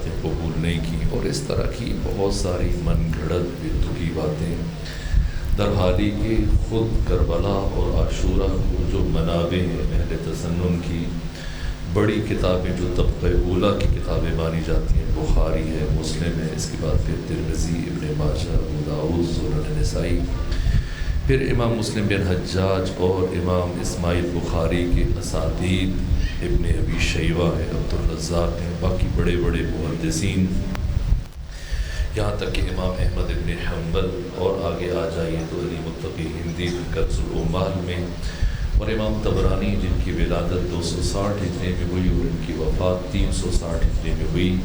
باتیں قبول نہیں کی، اور اس طرح کی بہت ساری من گھڑت بے تکی باتیں، در حالی کہ خود کربلا اور عاشورہ کو جو منابع ہیں اہل تسنن کی بڑی کتابیں جو طبقہ اولیٰ کی کتابیں مانی جاتی ہیں، بخاری ہے، مسلم ہے، اس کے بعد پھر ترمذی، ابن ماجہ، ابو داؤد، سنن نسائی، پھر امام مسلم بن حجاج اور امام اسماعیل بخاری کے اساتید ابن ابی شیبہ ہے، عبدالرزاق ہیں، باقی بڑے بڑے محدثین، یہاں تک کہ امام احمد ابن حنبل، اور آگے آ جائیے تو علی متقی ہندی کنز العمال میں، اور امام طبرانی جن کی ولادت 260 ہجری میں ہوئی اور ان کی وفات 360 ہجری میں ہوئی،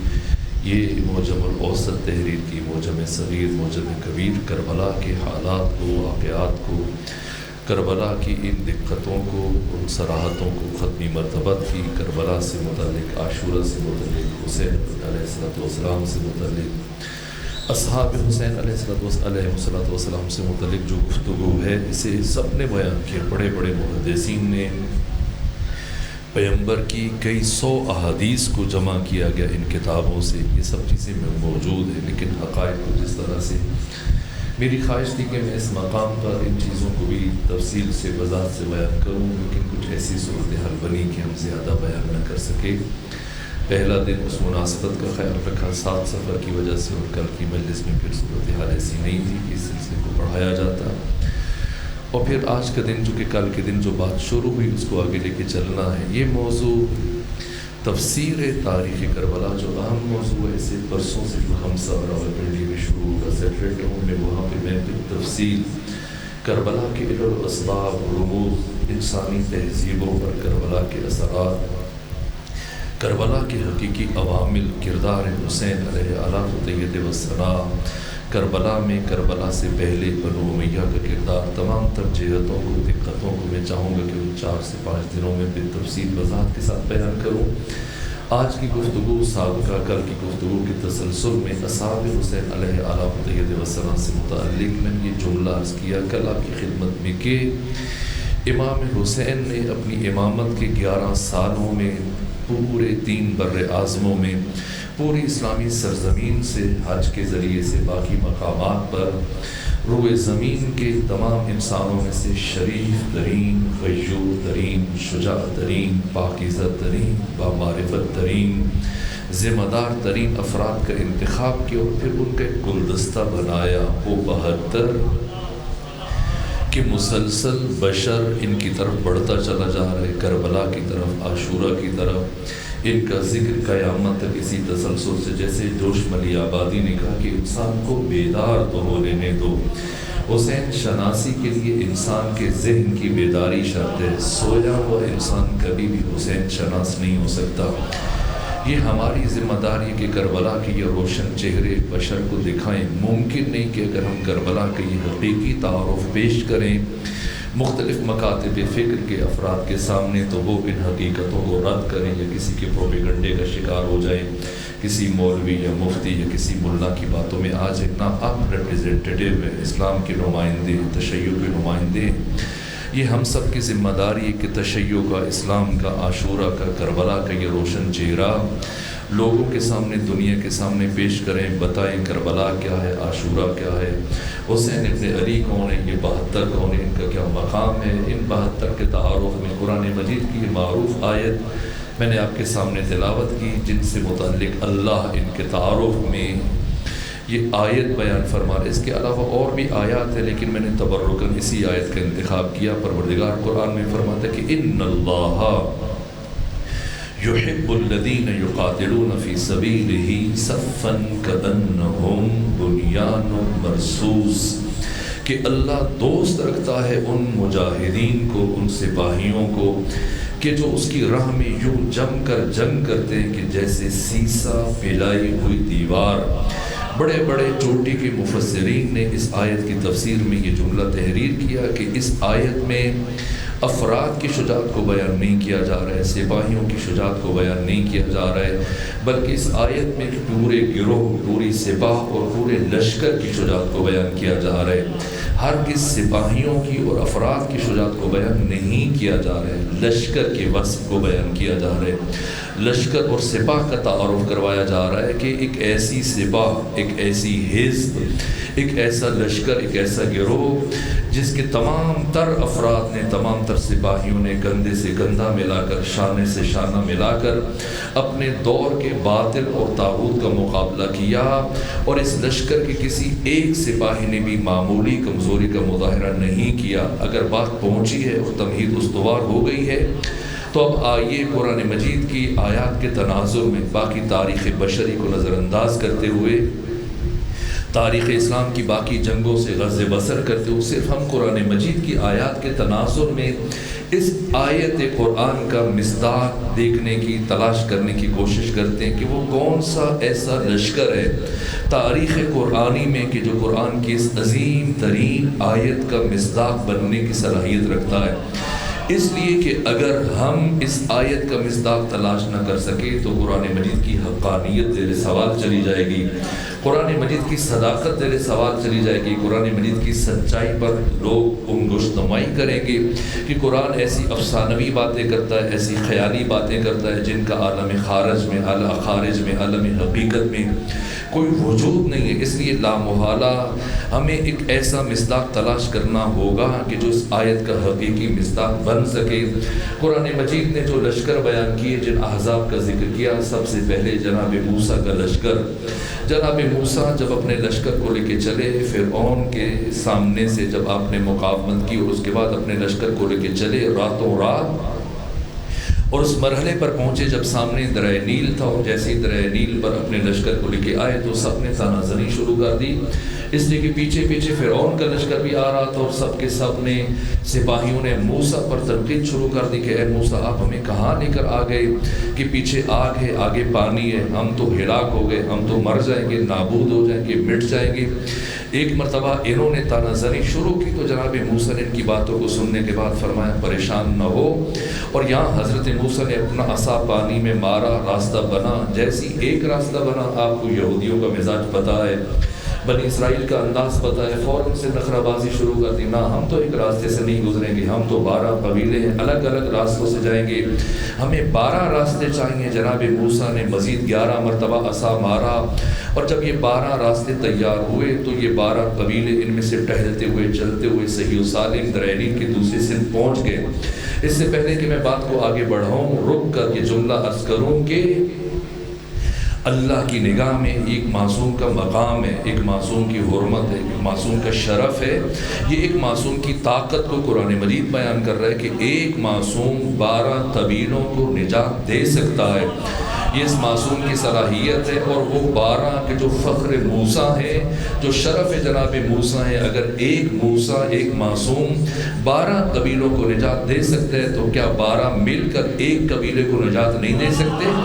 یہ معجم الاوسط تحریر کی، معجم صغیر، معجم کبیر، کربلا کے حالات کو، واقعات کو، کربلا کی ان دقتوں کو، ان صراحتوں کو ختمی مرتبت کی، کربلا سے متعلق، عاشورہ سے متعلق، حسین علیہ السلام سے متعلق، اصحاب حسین علیہ السلام سے متعلق جو گفتگو ہے، اسے سب نے بیان کیا، بڑے بڑے محدثین نے، پیغمبر کی کئی 100 احادیث کو جمع کیا گیا ان کتابوں سے، یہ سب چیزیں میں موجود ہیں، لیکن حقائق کو جس طرح سے میری خواہش تھی کہ میں اس مقام پر ان چیزوں کو بھی تفصیل سے وضاحت سے بیان کروں، لیکن کچھ ایسی صورتحال بنی کہ ہم زیادہ بیان نہ کر سکے۔ پہلا دن اس مناسبت کا خیال رکھا، 7 سفر کی وجہ سے، اور کل کی مجلس میں پھر صورتحال ایسی نہیں تھی کہ اس سلسلے کو بڑھایا جاتا، اور پھر آج کا دن چونکہ کل کے دن جو بات شروع ہوئی اس کو آگے لے کے چلنا ہے۔ یہ موضوع تفسیر تاریخ کربلا جو اہم موضوع ہے، اسے پرسوں سے جو ہم سب راولپنڈی میں شروع ہوگا سیٹرڈے میں، وہاں پہ میں تفصیل کربلا کے علل و اسباب، رموز، انسانی تہذیبوں پر کربلا کے اثرات، کربلا کے حقیقی عوامل، کردار حسین علیہ الطیب والثناء، کربلا میں کربلا سے پہلے بنو امیہ کا کردار، تمام تر جہتوں کو، دقتوں کو میں چاہوں گا کہ ان 4 سے 5 دنوں میں بالتفصیل وضاحت کے ساتھ بیان کروں۔ آج کی گفتگو سابقہ کل کی گفتگو کے تسلسل میں اصحاب حسین علیہ الطیب والثناء سے متعلق میں نے یہ جملہ عرض کیا کل آپ کی خدمت میں کہ امام حسین نے اپنی امامت کے 11 سالوں میں پورے 3 بر اعظموں میں، پوری اسلامی سرزمین سے، حج کے ذریعے سے باقی مقامات پر، روئے زمین کے تمام انسانوں میں سے شریف ترین، غیور ترین، شجاع ترین، پاکیزہ ترین، بامعرفت ترین، ذمہ دار ترین افراد کا انتخاب کیا، اور پھر ان کا ایک گلدستہ بنایا، وہ 72 کہ مسلسل بشر ان کی طرف بڑھتا چلا جا رہا ہے، کربلا کی طرف، عاشورہ کی طرف، ان کا ذکر قیامت تک اسی تسلسل سے، جیسے جوش ملی آبادی نے کہا کہ انسان کو بیدار تو ہو لینے دو، حسین شناسی کے لیے انسان کے ذہن کی بیداری شرط ہے، سویا ہوا انسان کبھی بھی حسین شناس نہیں ہو سکتا۔ یہ ہماری ذمہ داری کہ کربلا کے یہ روشن چہرے بشر کو دکھائیں۔ ممکن نہیں کہ اگر ہم کربلا کے یہ حقیقی تعارف پیش کریں مختلف مکاتب فکر کے افراد کے سامنے تو وہ ان حقیقتوں کو رد کریں یا کسی کے پروپیگنڈے کا شکار ہو جائیں، کسی مولوی یا مفتی یا کسی ملا کی باتوں میں آج ایک نا اب ریپریزنٹیٹیو ہے، اسلام کے نمائندے، تشیع کے نمائندے، یہ ہم سب کی ذمہ داری ہے کہ تشیع کا، اسلام کا، عاشورہ کا، کربلا کا یہ روشن چہرہ لوگوں کے سامنے، دنیا کے سامنے پیش کریں، بتائیں کربلا کیا ہے، عاشورہ کیا ہے، حسین ابن علی کون ہے، یہ 72 کون ہے، ان کا کیا مقام ہے۔ ان 72 کے تعارف میں قرآن مجید کی یہ معروف آیت میں نے آپ کے سامنے تلاوت کی، جن سے متعلق اللہ ان کے تعارف میں یہ آیت بیان فرما رہے۔ اس کے علاوہ اور بھی آیات ہیں لیکن میں نے تبرکاً اسی آیت کا انتخاب کیا۔ پروردگار قرآن میں فرماتا ہے کہ ان اللہ یحب الذین یقاتلون فی سبیلہ صفا کأنہم بنیان مرصوص، کہ اللہ دوست رکھتا ہے ان مجاہدین کو، ان سپاہیوں کو کہ جو اس کی راہ میں یوں جم کر جنگ کرتے ہیں کہ جیسے سیسا پلائی ہوئی دیوار۔ بڑے بڑے چوٹی کے مفسرین نے اس آیت کی تفسیر میں یہ جملہ تحریر کیا کہ اس آیت میں افراد کی شجاعت کو بیان نہیں کیا جا رہا ہے، سپاہیوں کی شجاعت کو بیان نہیں کیا جا رہا ہے، بلکہ اس آیت میں پورے گروہ، پوری سپاہ اور پورے لشکر کی شجاعت کو بیان کیا جا رہا ہے۔ ہرگز سپاہیوں کی اور افراد کی شجاعت کو بیان نہیں کیا جا رہا ہے، لشکر کے وصف کو بیان کیا جا رہا ہے۔ لشکر اور سپاہ کا تعارف کروایا جا رہا ہے کہ ایک ایسی سپاہ، ایک ایسی حزب، ایک ایسا لشکر، ایک ایسا گروہ جس کے تمام تر افراد نے، تمام تر سپاہیوں نے کندھے سے کندھا ملا کر، شانے سے شانہ ملا کر اپنے دور کے باطل اور طاغوت کا مقابلہ کیا، اور اس لشکر کے کسی ایک سپاہی نے بھی معمولی کمزوری کا مظاہرہ نہیں کیا۔ اگر بات پہنچی ہے اور تمہید استوار ہو گئی ہے تو اب آئیے قرآن مجید کی آیات کے تناظر میں باقی تاریخ بشری کو نظر انداز کرتے ہوئے، تاریخ اسلام کی باقی جنگوں سے غض بصر کرتے ہوئے، صرف ہم قرآن مجید کی آیات کے تناظر میں اس آیت قرآن کا مصداق دیکھنے کی، تلاش کرنے کی کوشش کرتے ہیں کہ وہ کون سا ایسا لشکر ہے تاریخ قرآنی میں کہ جو قرآن کی اس عظیم ترین آیت کا مصداق بننے کی صلاحیت رکھتا ہے۔ اس لیے کہ اگر ہم اس آیت کا مصداق تلاش نہ کر سکے تو قرآن مجید کی حقانیت زیر سوال چلی جائے گی، قرآن مجید کی صداقت زیر سوال چلی جائے گی، قرآن مجید کی سچائی پر لوگ انگشت نمائی کریں گے کہ قرآن ایسی افسانوی باتیں کرتا ہے، ایسی خیالی باتیں کرتا ہے جن کا عالم خارج میں، عالم حقیقت میں کوئی وجود نہیں ہے۔ اس لیے لامحالہ ہمیں ایک ایسا مصداق تلاش کرنا ہوگا کہ جو اس آیت کا حقیقی مصداق بن سکے۔ قرآن مجید نے جو لشکر بیان کیے، جن احزاب کا ذکر کیا، سب سے پہلے جناب موسیٰ کا لشکر۔ جناب موسیٰ جب اپنے لشکر کو لے کے چلے، فرعون کے سامنے سے جب آپ نے مقاومت کی اور اس کے بعد اپنے لشکر کو لے کے چلے راتوں رات، اور اس مرحلے پر پہنچے جب سامنے دریا نیل تھا، اور جیسے ہی دریا نیل پر اپنے لشکر کو لے کے آئے تو سب نے تانا زنی شروع کر دی، اس لیے کہ پیچھے پیچھے فرعون کا لشکر بھی آ رہا تھا، اور سب کے سب نے، سپاہیوں نے موسیٰ پر تنقید شروع کر دی کہ اے موسیٰ آپ ہمیں کہاں لے کر آ گئے کہ پیچھے آگ ہے، آگے پانی ہے، ہم تو ہلاک ہو گئے، ہم تو مر جائیں گے، نابود ہو جائیں گے، مٹ جائیں گے۔ ایک مرتبہ انہوں نے تانا زنی شروع کی تو جناب موسیٰ نے ان کی باتوں کو سننے کے بعد فرمایا پریشان نہ ہو، اور یہاں حضرت موسیٰ نے اپنا عصا پانی میں مارا، راستہ بنا۔ جیسی ایک راستہ بنا، آپ کو یہودیوں کا مزاج پتہ ہے، بنی اسرائیل کا انداز پتہ ہے، فوراً سے نخرہ بازی شروع کر دی، نہ ہم تو ایک راستے سے نہیں گزریں گے، ہم تو 12 قبیلے ہیں، الگ الگ راستوں سے جائیں گے، ہمیں 12 راستے چاہیے۔ جناب موسیٰ نے مزید 11 مرتبہ عصا مارا، اور جب یہ 12 راستے تیار ہوئے تو یہ 12 قبیلے ان میں سے ٹہلتے ہوئے، چلتے ہوئے صحیح و سالم دریا نیل کے دوسری سمت پہنچ گئے۔ اس سے پہلے کہ میں بات کو آگے بڑھاؤں، رک کر یہ جملہ عرض کروں کہ اللہ کی نگاہ میں ایک معصوم کا مقام ہے، ایک معصوم کی حرمت ہے، ایک معصوم کا شرف ہے۔ یہ ایک معصوم کی طاقت کو قرآن مجید بیان کر رہا ہے کہ ایک معصوم 12 قبیلوں کو نجات دے سکتا ہے، یہ اس معصوم کی صلاحیت ہے۔ اور وہ 12 کے جو فخر موسیٰ ہے، جو شرف جناب موسیٰ ہے، اگر ایک موسیٰ، ایک معصوم 12 قبیلوں کو نجات دے سکتے ہیں تو کیا 12 مل کر ایک قبیلے کو نجات نہیں دے سکتے؟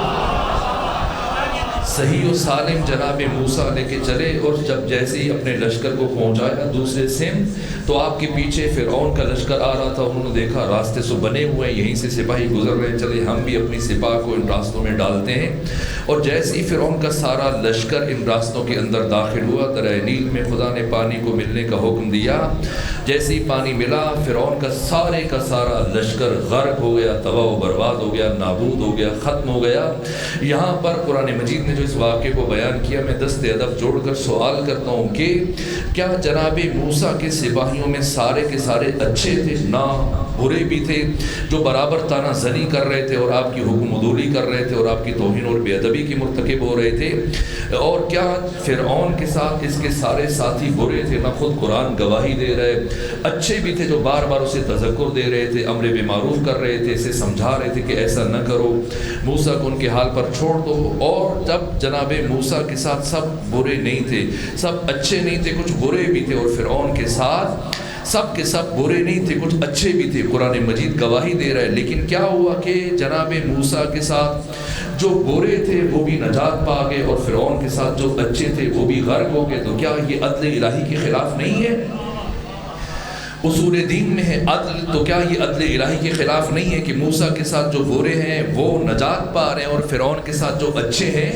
صحیح و سالم جناب موسیٰ لے کے چلے، اور جب جیسے ہی اپنے لشکر کو پہنچایا دوسرے سمت تو آپ کے پیچھے فرعون کا لشکر آ رہا تھا، انہوں نے دیکھا راستے سے بنے ہوئے ہیں، یہیں سے سپاہی گزر رہے ہیں، چلے ہم بھی اپنی سپاہ کو ان راستوں میں ڈالتے ہیں۔ اور جیسے ہی فرعون کا سارا لشکر ان راستوں کے اندر داخل ہوا، دریا نیل میں خدا نے پانی کو ملنے کا حکم دیا، جیسے ہی پانی ملا فرعون کا سارا لشکر غرق ہو گیا، تباہ و برباد ہو گیا، نابود ہو گیا، ختم ہو گیا۔ یہاں پر قرآن مجید نے جو اس واقعے کو بیان کیا، میں دست ادب جوڑ کر سوال کرتا ہوں کہ کیا جناب موسیٰ کے سپاہیوں میں سارے کے سارے اچھے تھے؟ نہ، برے بھی تھے، جو برابر تانا زنی کر رہے تھے اور آپ کی حکم عدولی کر رہے تھے اور آپ کی توہین اور بے ادبی کی مرتکب ہو رہے تھے۔ اور کیا فرعون کے ساتھ اس کے سارے ساتھی برے تھے؟ نہ، خود قرآن گواہی دے رہے اچھے بھی تھے، جو بار بار اسے تذکر دے رہے تھے، امر بالمعروف کر رہے تھے، اسے سمجھا رہے تھے کہ ایسا نہ کرو، موسیٰ کو ان کے حال پر چھوڑ دو۔ اور جب جناب موسیٰ کے ساتھ سب برے نہیں تھے، سب اچھے نہیں تھے، کچھ برے بھی تھے، اور فرعون کے ساتھ سب کے سب برے نہیں تھے، کچھ اچھے بھی تھے، قرآن مجید گواہی دے رہا ہے۔ لیکن کیا ہوا کہ جناب موسیٰ کے ساتھ جو برے تھے وہ بھی نجات پا گئے، اور فرعون کے ساتھ جو اچھے تھے وہ بھی غرق ہو گئے۔ تو کیا یہ عدل الہی کے خلاف نہیں ہے؟ اصول دین میں ہے عدل، تو کیا یہ عدل الہی کے خلاف نہیں ہے کہ موسیٰ کے ساتھ جو برے ہیں وہ نجات پا رہے ہیں اور فرعون کے ساتھ جو اچھے ہیں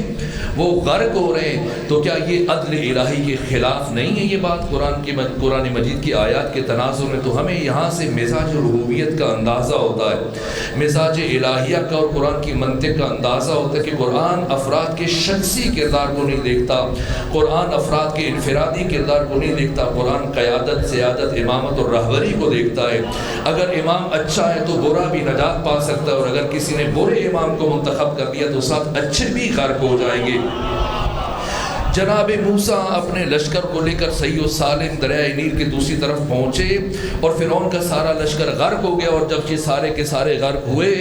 وہ غرق ہو رہے ہیں؟ تو کیا یہ عدل الہی کے خلاف نہیں ہے یہ بات؟ قرآن مجید کی آیات کے تناظر میں تو ہمیں یہاں سے مزاج ربوبیت کا اندازہ ہوتا ہے، مزاج الہیہ کا اور قرآن کی منطق کا اندازہ ہوتا ہے کہ قرآن افراد کے شخصی کردار کو نہیں دیکھتا، قرآن افراد کے انفرادی کردار کو نہیں دیکھتا، قرآن قیادت، سیادت، امامت اور رہبری کو دیکھتا ہے۔ اگر امام اچھا ہے تو برا بھی نجات پا سکتا ہے، اور اگر کسی نے برے امام کو منتخب کر دیا تو ساتھ اچھے بھی غرق ہو جائیں گے۔ جناب موسیٰ اپنے لشکر کو لے کر صحیح و سالم دریائے نیل کے دوسری طرف پہنچے اور فرعون کا سارا لشکر غرق ہو گیا، اور جب یہ سارے کے سارے غرق ہوئے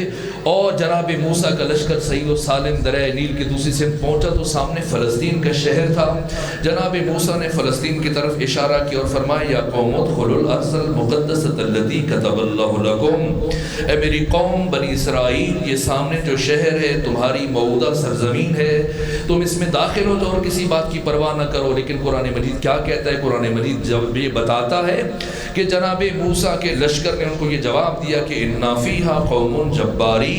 اور جناب موسیٰ کا لشکر صحیح و سالم دریائے نیل کی دوسری سمت پہنچا تو سامنے فلسطین کا شہر تھا۔ جناب موسیٰ نے فلسطین کی طرف اشارہ کیا اور فرمایا یا قوم ادخلوا الارض المقدسۃ التي كتب اللہ لكم، اے میری قوم بنی اسرائیل، یہ سامنے جو شہر ہے تمہاری موعودہ سرزمین ہے، تم اس میں داخل ہو جاؤ اور کسی بات کی پرواہ نہ کرو۔ لیکن قرآن مجید کیا کہتا ہے؟ قرآن مجید جب یہ بتاتا ہے کہ جناب موسیٰ کے لشکر نے ان کو یہ جواب دیا کہ اِنَّ فِيهَا قَوْمٌ جَبَّارِينَ،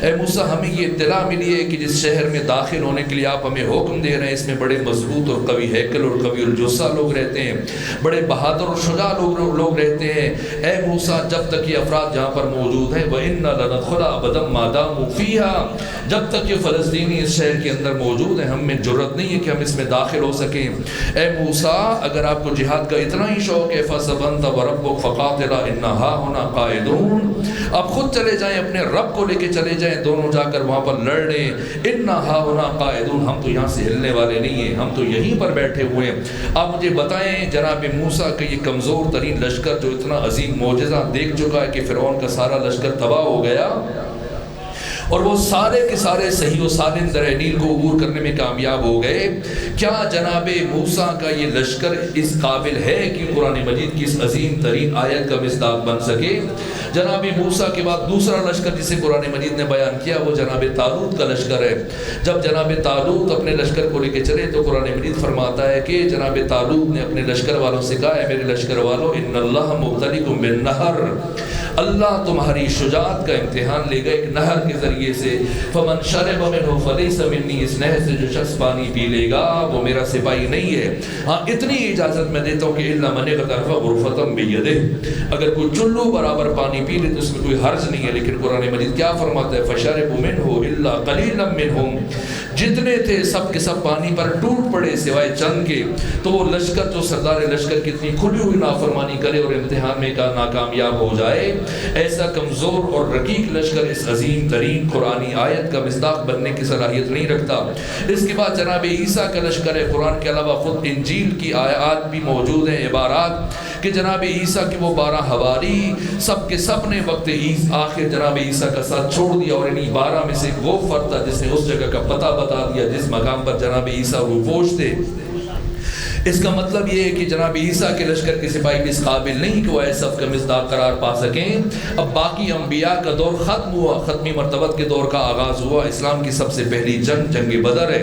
اے موسیٰ ہمیں یہ اطلاع ملی ہے کہ جس شہر میں داخل ہونے کے لیے آپ ہمیں حکم دے رہے ہیں اس میں بڑے مضبوط اور قوی ہیکل اور قوی الجثہ لوگ رہتے ہیں، بڑے بہادر اور شجاع لوگ رہتے ہیں۔ اے موسیٰ جب تک یہ افراد جہاں پر موجود ہیں وَإِنَّا لَنَدْخُلُهَا أَبَدًا مَا دَامُوا فِيهَا، جب تک یہ فلسطینی اس شہر کے اندر موجود ہیں ہم میں جرت نہیں ہے کہ ہم اس میں داخل ہو سکیں۔ اے موسیٰ اگر آپ کو جہاد کا اتنا ہی شوق ہے فَسَبَنْتَ وَرَبُّكَ فَقَاتِلَا إِنَّا هَاهُنَا قَاعِدُونَ، آپ خود چلے جائیں، اپنے رب کو لے کے چلے جائیں، دونوں جا کر وہاں پر لڑ لیں۔ اِنَّا هَاهُنَا قَاعِدُونَ، ہم تو یہاں سے ہلنے والے نہیں ہیں، ہم تو یہیں پر بیٹھے ہوئے ہیں۔ آپ مجھے بتائیں جناب موسیٰ کا یہ کمزور ترین لشکر جو اتنا عظیم معجزہ دیکھ چکا ہے کہ فرعون کا سارا لشکر تباہ ہو گیا اور وہ سارے کے سارے صحیح و سالم دریا نیل کو عبور کرنے میں کامیاب ہو گئے، کیا جناب موسیٰ کا یہ لشکر اس قابل ہے کہ قرآن مجید کی اس عظیم ترین آیت کا مصداق بن سکے؟ جناب موسیٰ کے بعد دوسرا لشکر جسے قرآن مجید نے بیان کیا وہ جناب طالوت کا لشکر ہے۔ جب جناب طالوت اپنے لشکر کو لے کے چلے تو قرآن مجید فرماتا ہے کہ جناب طالوت نے اپنے لشکر والوں سے کہا ہے میرے لشکر والوں ان اللہ مبتلیکم بالنہر، اللہ تمہاری شجاعت کا امتحان لے گا ایک نہر کے ذریعے سے، فمن شرب منہ فلیس منی، اس نہر سے جو شخص پانی پی لے گا وہ میرا سپاہی نہیں ہے۔ ہاں اتنی اجازت میں دیتا ہوں کہ الا من اغترف غرفۃ بیدہ، اگر کوئی چلو برابر پانی پی لے تو اس میں کوئی حرج نہیں ہے۔ لیکن قرآن مجید کیا فرماتا ہے فشربوا منہ الا قلیلا منہم، جتنے تھے سب کے سب پانی پر ٹوٹ پڑے سوائے چند کے۔ تو وہ لشکر جو سردار لشکر کی اتنی کھلی ہوئی نافرمانی کرے اور امتحان میں ناکامیاب ہو جائے، ایسا کمزور اور رقیق لشکر اس عظیم ترین قرآنی آیت کا مصداق بننے کی صلاحیت نہیں رکھتا۔ اس کے بعد جناب عیسیٰ کا لشکر ہے، قرآن کے علاوہ خود انجیل کی آیات بھی موجود ہیں، عبارات کہ جناب عیسیٰ کے وہ 12 حواری سب کے سب نے وقت آخر جناب عیسیٰ کا ساتھ چھوڑ دیا، اور انہی 12 میں سے وہ فرد تھا جس نے اس جگہ کا پتہ بتا دیا جس مقام پر جناب عیسیٰ روپوش تھے۔ اس کا مطلب یہ ہے کہ جناب عیسیٰ کے لشکر کے سپاہی بھی اس قابل نہیں کہ وہ ایسا کا مصداق قرار پا سکیں۔ اب باقی انبیاء کا دور ختم ہوا، ختمی مرتبت کے دور کا آغاز ہوا۔ اسلام کی سب سے پہلی جنگ بدر ہے،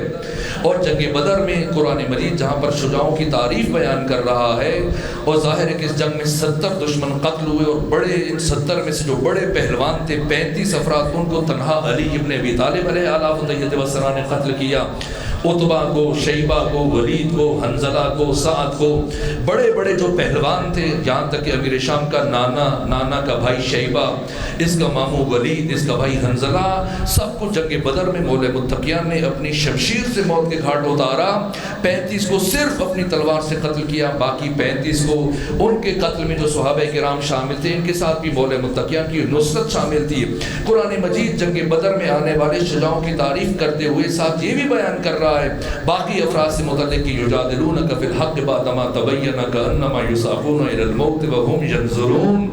اور جنگ بدر میں قرآن مجید جہاں پر شجاعوں کی تعریف بیان کر رہا ہے، اور ظاہر ہے کہ اس جنگ میں 70 دشمن قتل ہوئے، اور بڑے ان 70 میں سے جو بڑے پہلوان تھے 35 افراد ان کو تنہا علی ابن ابی طالب علیہ آلاف طیبہ والسلام نے قتل کیا۔ عتبہ کو، شیبہ کو، ولید کو، حنظلہ کو، سعد کو، بڑے بڑے جو پہلوان تھے، یہاں تک کہ امیر شام کا نانا کا بھائی شیبہ، اس کا ماموں ولید، اس کا بھائی حنظلہ، سب کو جنگ بدر میں مولا متقیان نے اپنی شمشیر سے موت کے گھاٹ اتارا۔ 35 کو صرف اپنی تلوار سے قتل کیا، باقی 35 کو ان کے قتل میں جو صحابہ کرام شامل تھے ان کے ساتھ بھی مولا متقیان کی نصرت شامل تھی۔ قرآن مجید جنگ بدر میں آنے والے شجاعوں کی تعریف کرتے ہوئے ساتھ یہ بھی بیان کر رہا ہے باقی افراد سے متعلق کی یجادلونک فی الحق بعدما تبین کانما یساقون الی الموت وهم ینظرون،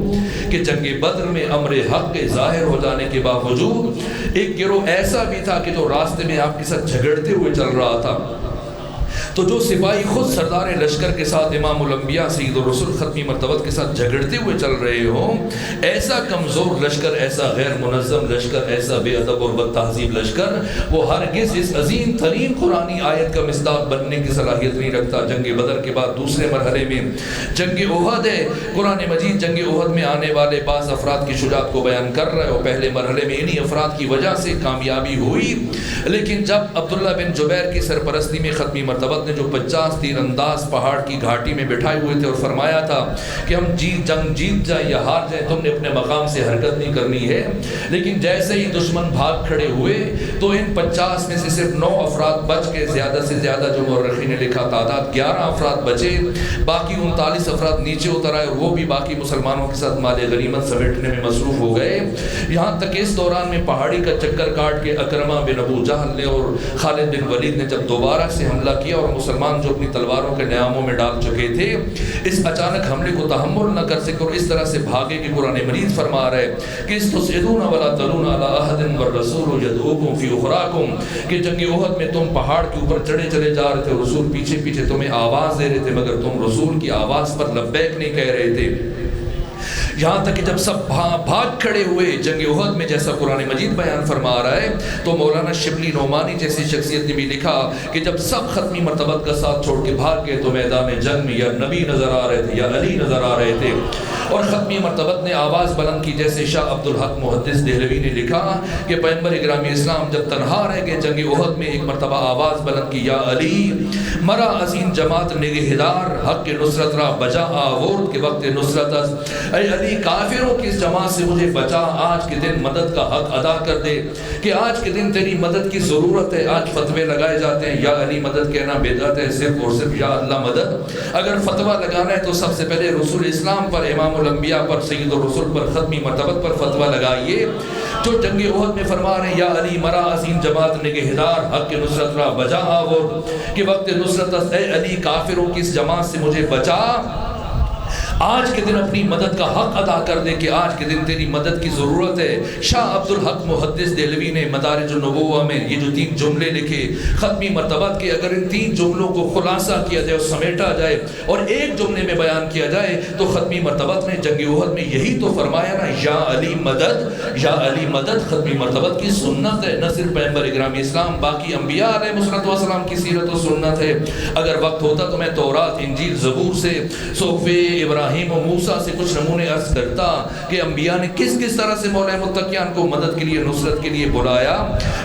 کہ جنگ بدر میں امر حق کے ظاہر ہو جانے کے باوجود ایک گروہ ایسا بھی تھا کہ جو راستے میں آپ کے ساتھ جھگڑتے ہوئے چل رہا تھا، تو جو سپاہی خود سردار لشکر کے ساتھ امام الانبیاء سید الرسول ختمی مرتبت کے ساتھ جھگڑتے ہوئے چل رہے ہوں، ایسا کمزور لشکر، ایسا غیر منظم لشکر، ایسا بے ادب اور بد تہذیب لشکر، وہ ہرگز اس عظیم ترین قرآنی آیت کا مصداق بننے کی صلاحیت نہیں رکھتا۔ جنگ بدر کے بعد دوسرے مرحلے میں جنگ احد ہے۔ قرآن مجید جنگ احد میں آنے والے بعض افراد کی شجاعت کو بیان کر رہا ہے، اور پہلے مرحلے میں انہی افراد کی وجہ سے کامیابی ہوئی، لیکن جب عبداللہ بن جبیر کی سرپرستی میں ختمی مرتبت نے جو 50 تیر انداز پہاڑ کی گھاٹی میں بٹھائے ہوئے تھے اور فرمایا تھا کہ ہم جنگ جیت جائیں یا ہار جائیں، تم نے اپنے مقام سے حرکت نہیں کرنی ہے، لیکن جیسے ہی دشمن بھاگ کھڑے ہوئے تو ان 50 میں سے صرف 9 افراد بچ کے، زیادہ سے زیادہ جو مورخین نے لکھا تعداد 11 افراد بچے، باقی 39 افراد نیچے اتر آئے، اور وہ بھی باقی مسلمانوں کے ساتھ مال غنیمت سمیٹنے میں مصروف ہو گئے۔ یہاں تک اس دوران میں پہاڑی کا چکر کاٹ کے اکرمہ بن ابو جہل نے اور خالد بن ولید نے جب دوبارہ سے حملہ کیا، اور مسلمان جو اپنی تلواروں کے نیاموں میں ڈال چکے تھے اس اچانک حملے کو تحمل نہ کر سکے اور اس طرح سے بھاگے کہ قرآن مجید فرما رہا ہے کہ استسعدون ولا تلون علی احد والرسول یدعوکم فی اخراکم، کہ جنگ احد میں تم پہاڑ کے اوپر چڑھے چلے جا رہے تھے، رسول پیچھے پیچھے تمہیں آواز دے رہے تھے، مگر تم رسول کی آواز پر لبیک نہیں کہہ رہے تھے۔ یہاں تک کہ جب سب بھاگ کھڑے ہوئے جنگ احد میں، جیسا قرآن مجید بیان فرما رہا ہے، تو مولانا شبلی نعمانی جیسی شخصیت نے بھی لکھا کہ جب سب ختمی مرتبت کا ساتھ چھوڑ کے بھاگ گئے تو میدان جنگ میں یا نبی نظر آ رہے تھے یا علی نظر آ رہے تھے، اور ختمی مرتبت نے آواز بلند کی، جیسے شاہ عبدالحق محدث دہلوی نے لکھا کہ پیغمبر گرامی اسلام جب تنہا رہ گئے جنگ احد میں، ایک مرتبہ آواز بلند کی، یا علی مرا عظیم جماعت نگہدار، حق کے نصرت را بجا آورد کے وقت نصرت، اے علی کافروں کی اس جماعت سے مجھے بچا، آج کے دن مدد کا حق ادا کر دے، کہ آج کے دن تیری مدد کی ضرورت ہے۔ آج فتوے لگائے جاتے ہیں، یا علی مدد کہنا بدعت ہے، صرف اور صرف یا اللہ مدد۔ اگر فتوہ لگانا ہے تو سب سے پہلے رسول اسلام پر، امام الانبیاء پر، سید الرسول پر، ختمی مرتبت پر فتوہ لگائیے، جو جنگ احد میں فرما رہے ہیں یا علی مرا عظیم جماعت نگہدار، حق کے نصرت را بجا آورد کہ وقت نصرت، اے علی کافروں کی اس جماعت سے مجھے بچا، آج کے دن اپنی مدد کا حق ادا کر دے کہ آج کے دن تیری مدد کی ضرورت ہے۔ شاہ عبدالحق محدث دہلوی نے مدارج النبوہ میں یہ جو 3 جملے لکھے ختمی مرتبت کے، اگر ان 3 جملوں کو خلاصہ کیا جائے اور سمیٹا جائے اور ایک جملے میں بیان کیا جائے تو ختمی مرتبت نے جنگ احد میں یہی تو فرمایا نا، یا علی مدد، یا علی مدد ختمی مرتبت کی سنت ہے، نہ صرف پیغمبر گرامی اسلام باقی انبیاء علیہ السلام کی سیرت و سنت ہے۔ اگر وقت ہوتا تو میں تورات، انجیل، زبور سے، صحف ابراہیم و موسیٰ سے کچھ نمونے عرض کرتا کہ انبیاء نے کس کس طرح سے مولا متقیان کو مدد کے لیے، نصرت کے لیے بلایا،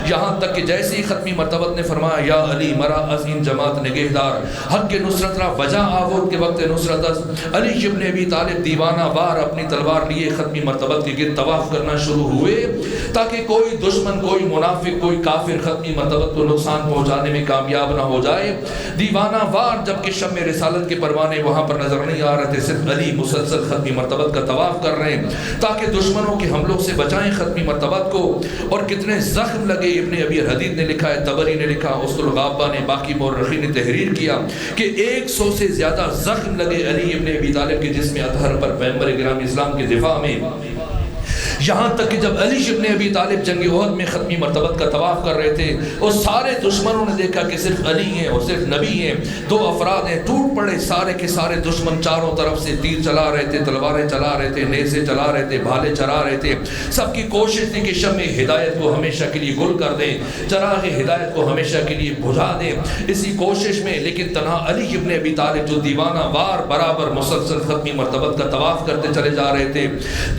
یہاں تک کہ جیسے ہی ختمی مرتبت نے فرمایا یا علی مرا عظیم جماعت نگہدار، حق کے نصرت را بجا آورد کے وقت نصرت، علی ابن ابی طالب دیوانہ وار اپنی تلوار لیے ختمی مرتبت کے گرد طواف کرنا شروع ہوئے تاکہ کوئی دشمن، کوئی منافق، کوئی کافر ختمی مرتبت کو نقصان پہنچانے میں کامیاب نہ ہو جائے۔ دیوانہ وار جبکہ شمع رسالت کے پروانے وہاں پر نظر نہیں آ رہے تھے، صرف علی مسلسل ختمی مرتبت کا طواف کر رہے ہیں تاکہ دشمنوں کے حملوں سے بچائیں ختمی مرتبت کو۔ اور کتنے زخم لگے، ابن ابی حدید نے لکھا ہے، طبری نے لکھا، اسد الغابہ نے، باقی مورخین نے تحریر کیا کہ 100 سے زیادہ زخم لگے علی ابن ابی طالب کے جسم اطہر پر پیغمبر گرامی اسلام کے دفاع میں، یہاں تک کہ جب علی ابن ابی طالب جنگ احد میں ختمی مرتبت کا طواف کر رہے تھے اور سارے دشمنوں نے دیکھا کہ صرف علی ہیں اور صرف نبی ہیں، 2 افراد ہیں، ٹوٹ پڑے سارے کے سارے دشمن، چاروں طرف سے تیر چلا رہے تھے، تلواریں چلا رہے تھے، نیزے چلا رہے تھے، بھالے چلا رہے تھے، سب کی کوشش تھی کہ شمع ہدایت کو ہمیشہ کے لیے گل کر دیں، چراغ ہدایت کو ہمیشہ کے لیے بجھا دیں، اسی کوشش میں لیکن تنہا علی ابن ابی طالب جو دیوانہ وار برابر مسلسل ختمی مرتبت کا طواف کرتے چلے جا رہے تھے،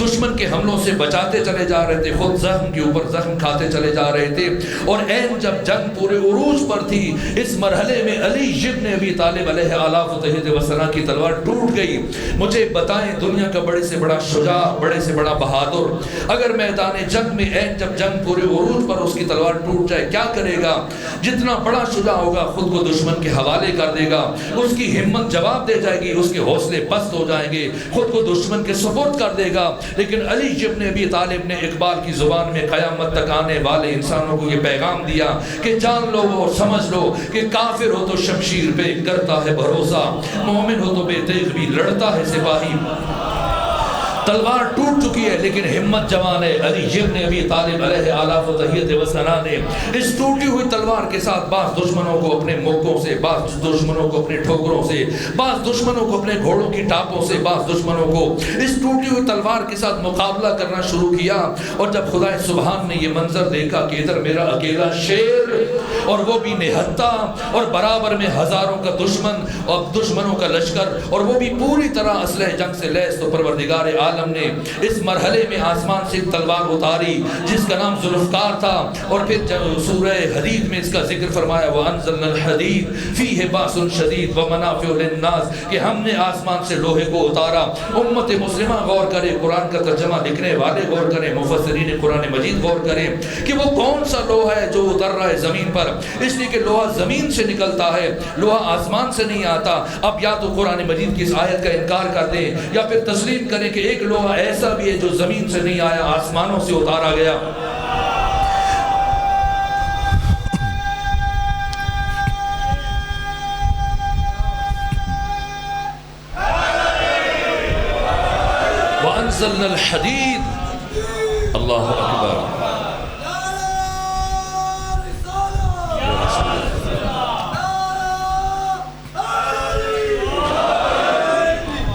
دشمن کے حملوں سے بچاتے چلے جا رہے تھے، خود زخم کے اوپر زخم کھاتے چلے جا رہے تھے، اور این جب جنگ پورے عروج پر تھی، اس مرحلے میں علی ابن ابی طالب علیہ آلاف و تہید وسنا کی تلوار ٹوٹ گئی۔ مجھے بتائیں دنیا کا بڑے سے بڑا شجاع، بڑے سے بڑا بہادر اگر میدان جنگ میں این جب جنگ پورے عروج پر اس کی تلوار ٹوٹ جائے کیا کرے گا؟ جتنا بڑا شجاع ہوگا خود کو دشمن کے حوالے کر دے گا، اس کی ہمت جواب دے جائے گی، اس کے حوصلے پست ہو جائیں گے، خود کو دشمن کے سپرد کر دے گا۔ لیکن علی ابن ابی طالب نے اقبال کی زبان میں قیامت تک آنے والے انسانوں کو یہ پیغام دیا کہ جان لو اور سمجھ لو کہ کافر ہو تو شمشیر پہ کرتا ہے بھروسہ، مومن ہو تو بے تیغ بھی لڑتا ہے سپاہی۔ تلوار ٹوٹ چکی ہے لیکن ہمت جوان ہے۔ علی ابن ابی طالب علیہ آلاف و تحیت و ثنا نے اس ٹوٹی ہوئی تلوار کے ساتھ بعض دشمنوں کو اپنے موقعوں سے، بعض دشمنوں کو اپنے ٹھوکروں سے، بعض دشمنوں کو اپنے گھوڑوں کی ٹاپوں سے، بعض دشمنوں کو اس ٹوٹی ہوئی تلوار کے ساتھ مقابلہ کرنا شروع کیا۔ اور جب خدا سبحان نے یہ منظر دیکھا کہ ادھر میرا اکیلا شیر اور وہ بھی نہتا اور برابر میں ہزاروں کا دشمن اور دشمنوں کا لشکر اور وہ بھی پوری طرح اسلحہ جنگ سے لیس، تو پروردگار عالم نے اس مرحلے میں آسمان سے تلوار اتاری جس کا نام ذوالفقار تھا۔ اور پھر سورہ حدید میں اس کا ذکر فرمایا وَأَنزَلْنَا الْحَدِيدَ فِيهِ بَأْسٌ شَدِيدٌ وَمَنَافِعُ لِلنَّاسِ کہ ہم نے آسمان سے لوہے کو اتارا۔ امت مسلمہ غور کرے، قرآن کا ترجمہ لکھنے والے غور کریں، مفسرین قرآن مجید غور کریں کہ وہ کون سا لوہا ہے جو اتر رہا ہے زمین پر، اس لیے کہ لوہا زمین سے نکلتا ہے، لوہا آسمان سے نہیں آتا۔ اب یا تو قرآن مجید کی اس آیت کا انکار کر دیں یا پھر تسلیم کریں کہ ایک لوہا ایسا بھی ہے جو زمین سے نہیں آیا، آسمانوں سے اتارا گیا۔ وَأَنزَلْنَا الْحَدِيدَ اللہ اکبر۔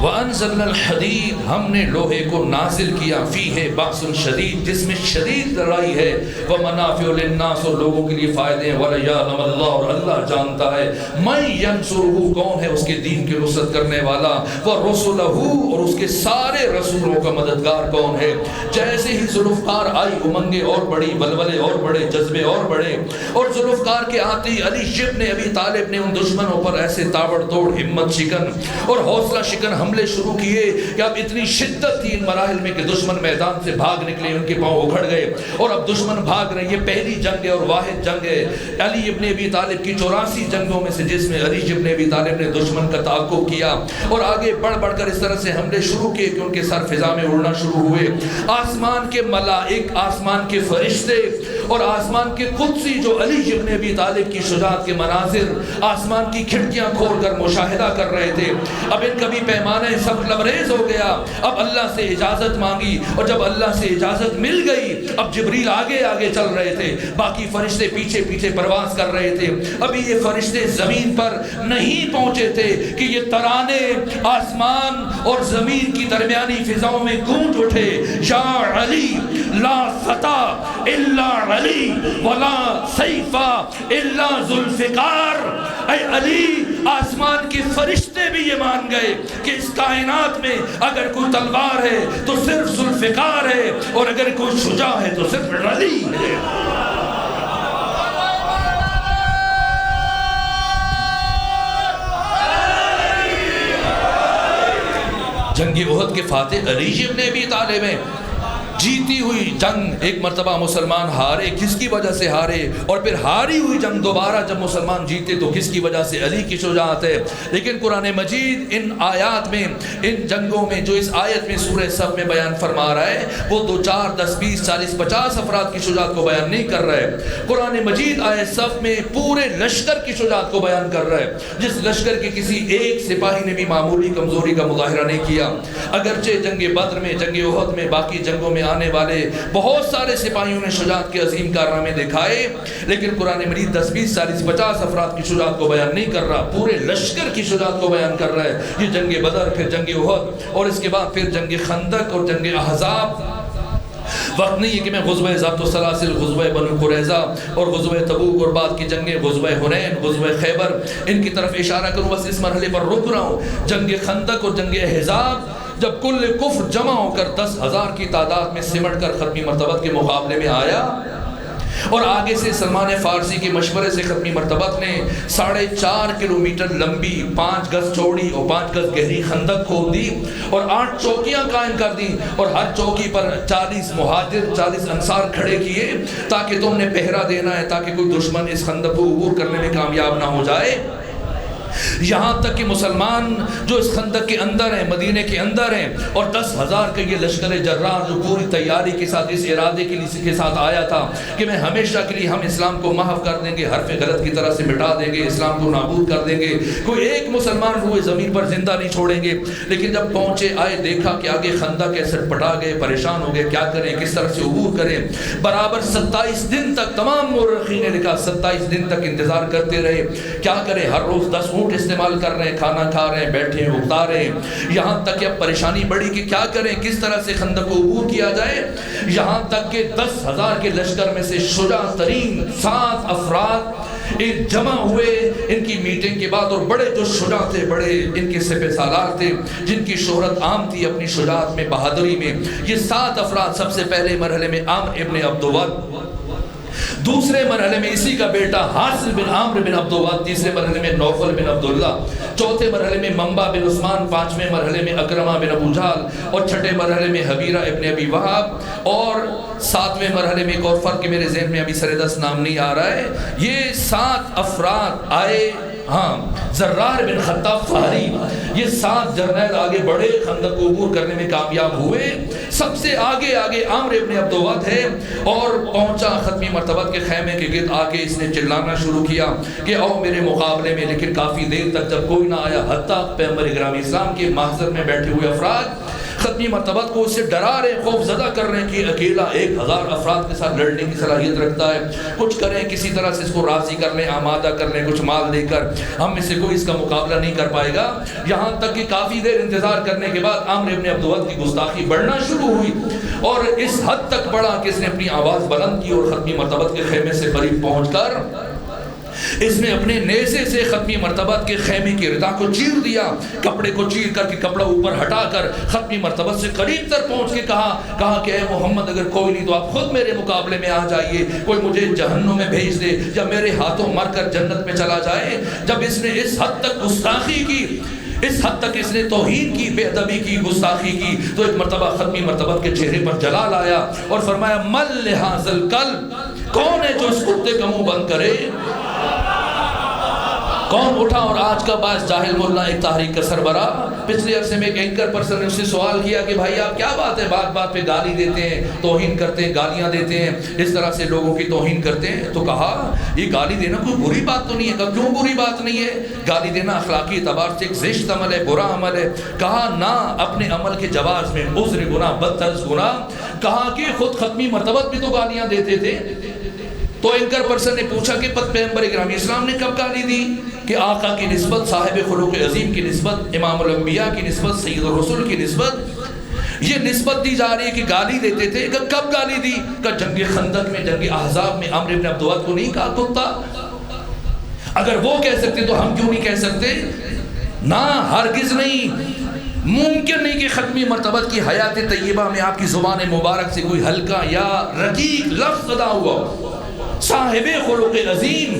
وَأَنزَلْنَا الْحَدِيدَ ہم نے لوہے کو نازل کیا، فِيهِ بَأْسٌ شَدِيدٌ جس میں شدید لڑائی ہے، وَمَنَافِعُ لِلنَّاسِ اور لوگوں کے لیے فائدے ہیں، وَلَيَعْلَمَ اللَّهُ اور اللہ جانتا ہے، مَن يَنصُرُهُ کون ہے اس کے دین کی نصرت کرنے والا، وَرُسُلَهُ اور اس کے سارے رسولوں کا مددگار کون ہے۔ جیسے ہی ذوالفقار آئی، امنگیں اور بڑی، بلبلے اور بڑے، جذبے اور بڑے، اور ذوالفقار کے آتے ہی علی ابن ابی طالب نے ان دشمنوں پر ایسے تابڑ توڑ ہمت شکن اور حوصلہ شکن حملے شروع کیے کہ اب اتنی شدت تھی ان مراحل میں کہ دشمن میدان سے بھاگ نکلے، ان کے پاؤں اکھڑ گئے اور اب دشمن بھاگ رہے۔ یہ پہلی جنگ ہے اور واحد جنگ ہے علی ابن ابی طالب کی 84 جنگوں میں سے، جس میں علی ابن ابی طالب نے دشمن کا تعاقب کیا اور آگے بڑھ بڑھ کر اس طرح سے حملے شروع کیے کہ ان کے سر فضا میں اڑنا شروع ہوئے۔ آسمان کے ملائک، آسمان کے فرشتے اور آسمان کے قدسی جو علی ابن ابی طالب کی شجاعت کے مناظر آسمان کی کھڑکیاں کھول کر مشاہدہ کر رہے تھے۔ اب ان کا بھی پیمانہ سب لبریز ہو گیا۔ اب اللہ سے اجازت مانگی اور جب اللہ سے اجازت مل گئی، اب جبریل آگے آگے چل رہے تھے، باقی فرشتے پیچھے پیچھے پرواز کر رہے تھے۔ ابھی یہ فرشتے زمین پر نہیں پہنچے تھے کہ یہ ترانے آسمان اور زمین کی درمیانی فضاؤں میں گونج اٹھے، یا علی لا فتح الا علی ولا سیف الا ذوالفقار۔ اے علی، آسمان کے فرشتے بھی یہ مان گئے کہ اس کائنات میں اگر کوئی تلوار ہے تو صرف ذوالفقار ہے اور اگر کوئی شجاع ہے تو صرف علی ہے۔ جنگ احد کے فاتح علی ابن ابی طالب ہیں۔ جیتی ہوئی جنگ ایک مرتبہ مسلمان ہارے، کس کی وجہ سے ہارے؟ اور پھر ہاری ہوئی جنگ دوبارہ جب مسلمان جیتے تو کس کی وجہ سے؟ علی کی شجاعت ہے۔ لیکن قرآن مجید ان آیات میں، ان جنگوں میں جو اس آیت میں سورہ صف میں بیان فرما رہا ہے، وہ 2 4 10 20 40 50 افراد کی شجاعت کو بیان نہیں کر رہا ہے۔ قرآن مجید آیت صف میں پورے لشکر کی شجاعت کو بیان کر رہا ہے، جس لشکر کے کسی ایک سپاہی نے بھی معمولی کمزوری کا مظاہرہ نہیں کیا۔ اگرچہ جنگ بدر میں، جنگ احد میں، باقی جنگوں میں آنے والے بہت سارے سپاہیوں نے شجاعت کے عظیم کارنامے دکھائے، لیکن قرآن مجید 10 20 40 50 افراد کی شجاعت کو بیان نہیں کر رہا، پورے لشکر کی شجاعت کو بیان کر رہا ہے۔ یہ جنگ بدر، پھر جنگ احد اور اس کے بعد پھر جنگ خندق اور جنگ احزاب۔ وقت نہیں ہے کہ میں غزوہ ذات السلاسل، غزوہ بنو قریظہ اور غزوہ تبوک اور بعد کی جنگیں، غزوہ حنین، غزوہ خیبر، ان کی طرف اشارہ کروں، بس اس مرحلے پر رک رہا ہوں۔ جنگ خندق اور جنگ احزاب جب کل کفر جمع ہو کر 10,000 کی تعداد میں سمٹ کر ختمی مرتبت کے مقابلے میں آیا، اور آگے سے سلمان فارسی کے مشورے سے ختمی مرتبت نے 4.5 کلومیٹر لمبی، 5 گز چوڑی اور 5 گز گہری خندق کھود دی اور 8 چوکیاں قائم کر دی، اور ہر چوکی پر 40 مہاجر 40 انصار کھڑے کیے تاکہ تم نے پہرا دینا ہے، تاکہ کوئی دشمن اس خندق کو عبور کرنے میں کامیاب نہ ہو جائے۔ یہاں تک کہ مسلمان جو اس خندق کے اندر ہیں، مدینے کے اندر ہیں، اور 10,000 کا یہ لشکر جرار جو پوری تیاری کے ساتھ اس ارادے کے ساتھ آیا تھا کہ میں ہمیشہ کے لیے ہم اسلام کو محو کر دیں گے، حرف غلط کی طرح سے مٹا دیں گے، اسلام کو نابود کر دیں گے، کوئی ایک مسلمان روئے زمین پر زندہ نہیں چھوڑیں گے. لیکن جب پہنچے آئے دیکھا کہ آگے خندق کے سر پٹا گئے، پریشان ہو گئے، کیا کریں، کس طرح سے عبور کریں. برابر 27 دن تک تمام مورخین نے لکھا 27 دن تک انتظار کرتے رہے. کیا کریں، ہر روز 10 اونٹ استعمال کر رہے ہیں، کھانا کھا رہے ہیں، بیٹھے ہیں، اگتا رہے ہیں. یہاں تک کہ اب پریشانی بڑھی کہ کیا کریں، کس طرح سے خندق کو عبور کیا جائے. یہاں تک کہ 10,000 کے لشکر میں سے شجاع ترین 7 افراد ایک جمع ہوئے ان کی میٹنگ کے بعد، اور بڑے جو شجاع تھے، بڑے ان کے سپہ سالار تھے جن کی شہرت عام تھی اپنی شجاعت میں، بہادری میں. یہ 7 افراد سب سے پہلے مرحلے میں عامر ابن عبدود، دوسرے مرحلے میں اسی کا بیٹا حاصل بن عامر بن عبدود، تیسرے مرحلے میں نوفل بن عبداللہ، چوتھے مرحلے میں منبع بن عثمان، پانچویں مرحلے میں اکرمہ بن ابو جہل، اور چھٹے مرحلے میں حبیرہ ابن ابی وہاب، اور 7ویں مرحلے میں ایک اور فرق کہ میرے ذہن میں ابھی سر دست نام نہیں آ رہا ہے. یہ 7 افراد آئے. زرار بن خطاب فہری، یہ 7 جرنیل آگے بڑھے، خندق کو عبور کرنے میں کامیاب ہوئے. سب سے آگے عامر ابن عبدود ہے، اور پہنچا ختمی مرتبت کے خیمے کے گرد آ کے اس نے چلانا شروع کیا کہ آؤ میرے مقابلے میں. لیکن کافی دیر تک جب کوئی نہ آیا، حتیٰ پیغمبر گرامی اسلام کے محضر میں بیٹھے ہوئے افراد ختمی مرتبت کو اس سے ڈرا رہے، خوف زدہ کر رہے ہیں کہ اکیلا 1000 افراد کے ساتھ لڑنے کی صلاحیت رکھتا ہے، کچھ کریں، کسی طرح سے اس کو راضی کر لیں، آمادہ کر لیں، کچھ مال دے کر، ہم میں سے کوئی اس کا مقابلہ نہیں کر پائے گا. یہاں تک کہ کافی دیر انتظار کرنے کے بعد عامر ابن عبدود کی گستاخی بڑھنا شروع ہوئی، اور اس حد تک بڑھا کہ اس نے اپنی آواز بلند کی اور ختمی مرتبت کے خیمے سے قریب پہنچ کر اس نے اپنے نیزے سے ختمی مرتبت کے خیمے کی ردا کو چیر دیا، کپڑے کو چیر کر کے کپڑا اوپر ہٹا کر ختمی مرتبت سے قریب تر پہنچ کے کہا کہ اے محمد اگر کوئی نہیں تو آپ خود میرے مقابلے میں آ جائیے، کوئی مجھے جہنم میں بھیج دے یا میرے ہاتھوں مر کر جنت میں چلا جائے. جب اس نے اس حد تک گستاخی کی، اس حد تک اس نے توہین کی، بے ادبی کی، گستاخی کی، تو ایک مرتبہ ختمی مرتبت کے چہرے پر جلال آیا اور فرمایا مل لہذا الکلب، کون ہے جو اس کتے کا منہ بند کرے. کون اٹھا اور آج کا باعث جاہل مولانا ایک تحریک کا سربراہ. پچھلے عرصے میں ایک اینکر پرسن نے اس سے سوال کیا کہ بھائی آپ کیا بات ہے، بات بات پہ گالی دیتے ہیں، توہین کرتے ہیں، گالیاں دیتے ہیں، اس طرح سے لوگوں کی توہین کرتے ہیں. تو کہا یہ گالی دینا کوئی بری بات تو نہیں ہے. کہا کیوں بری بات نہیں ہے؟ گالی دینا اخلاقی اعتبار سے ایک زشت عمل ہے، برا عمل ہے. کہا نہ، اپنے عمل کے جواز میں عذر گناہ، بدترس گناہ. کہا کہ خود ختمی مرتبت بھی تو گالیاں دیتے تھے. تو اینکر پرسن نے پوچھا کہ پیغمبر گرامی اسلام نے کب گالی دی؟ کہ آقا کی نسبت، صاحب خلق عظیم کی نسبت، امام الانبیاء کی نسبت، سید الرسول کی نسبت، یہ نسبت دی جا رہی ہے کہ گالی دیتے تھے. کہ کب گالی دی؟ کہ جنگ خندق میں، جنگ احزاب میں عامر ابن عبدود کو نہیں کہا کتا؟ اگر وہ کہہ سکتے تو ہم کیوں نہیں کہہ سکتے؟ نہ، ہرگز نہیں. ممکن نہیں کہ ختمی مرتبت کی حیات طیبہ میں آپ کی زبان مبارک سے کوئی ہلکا یا رقیق لفظ ادا ہوا. صاحب خلق عظیم.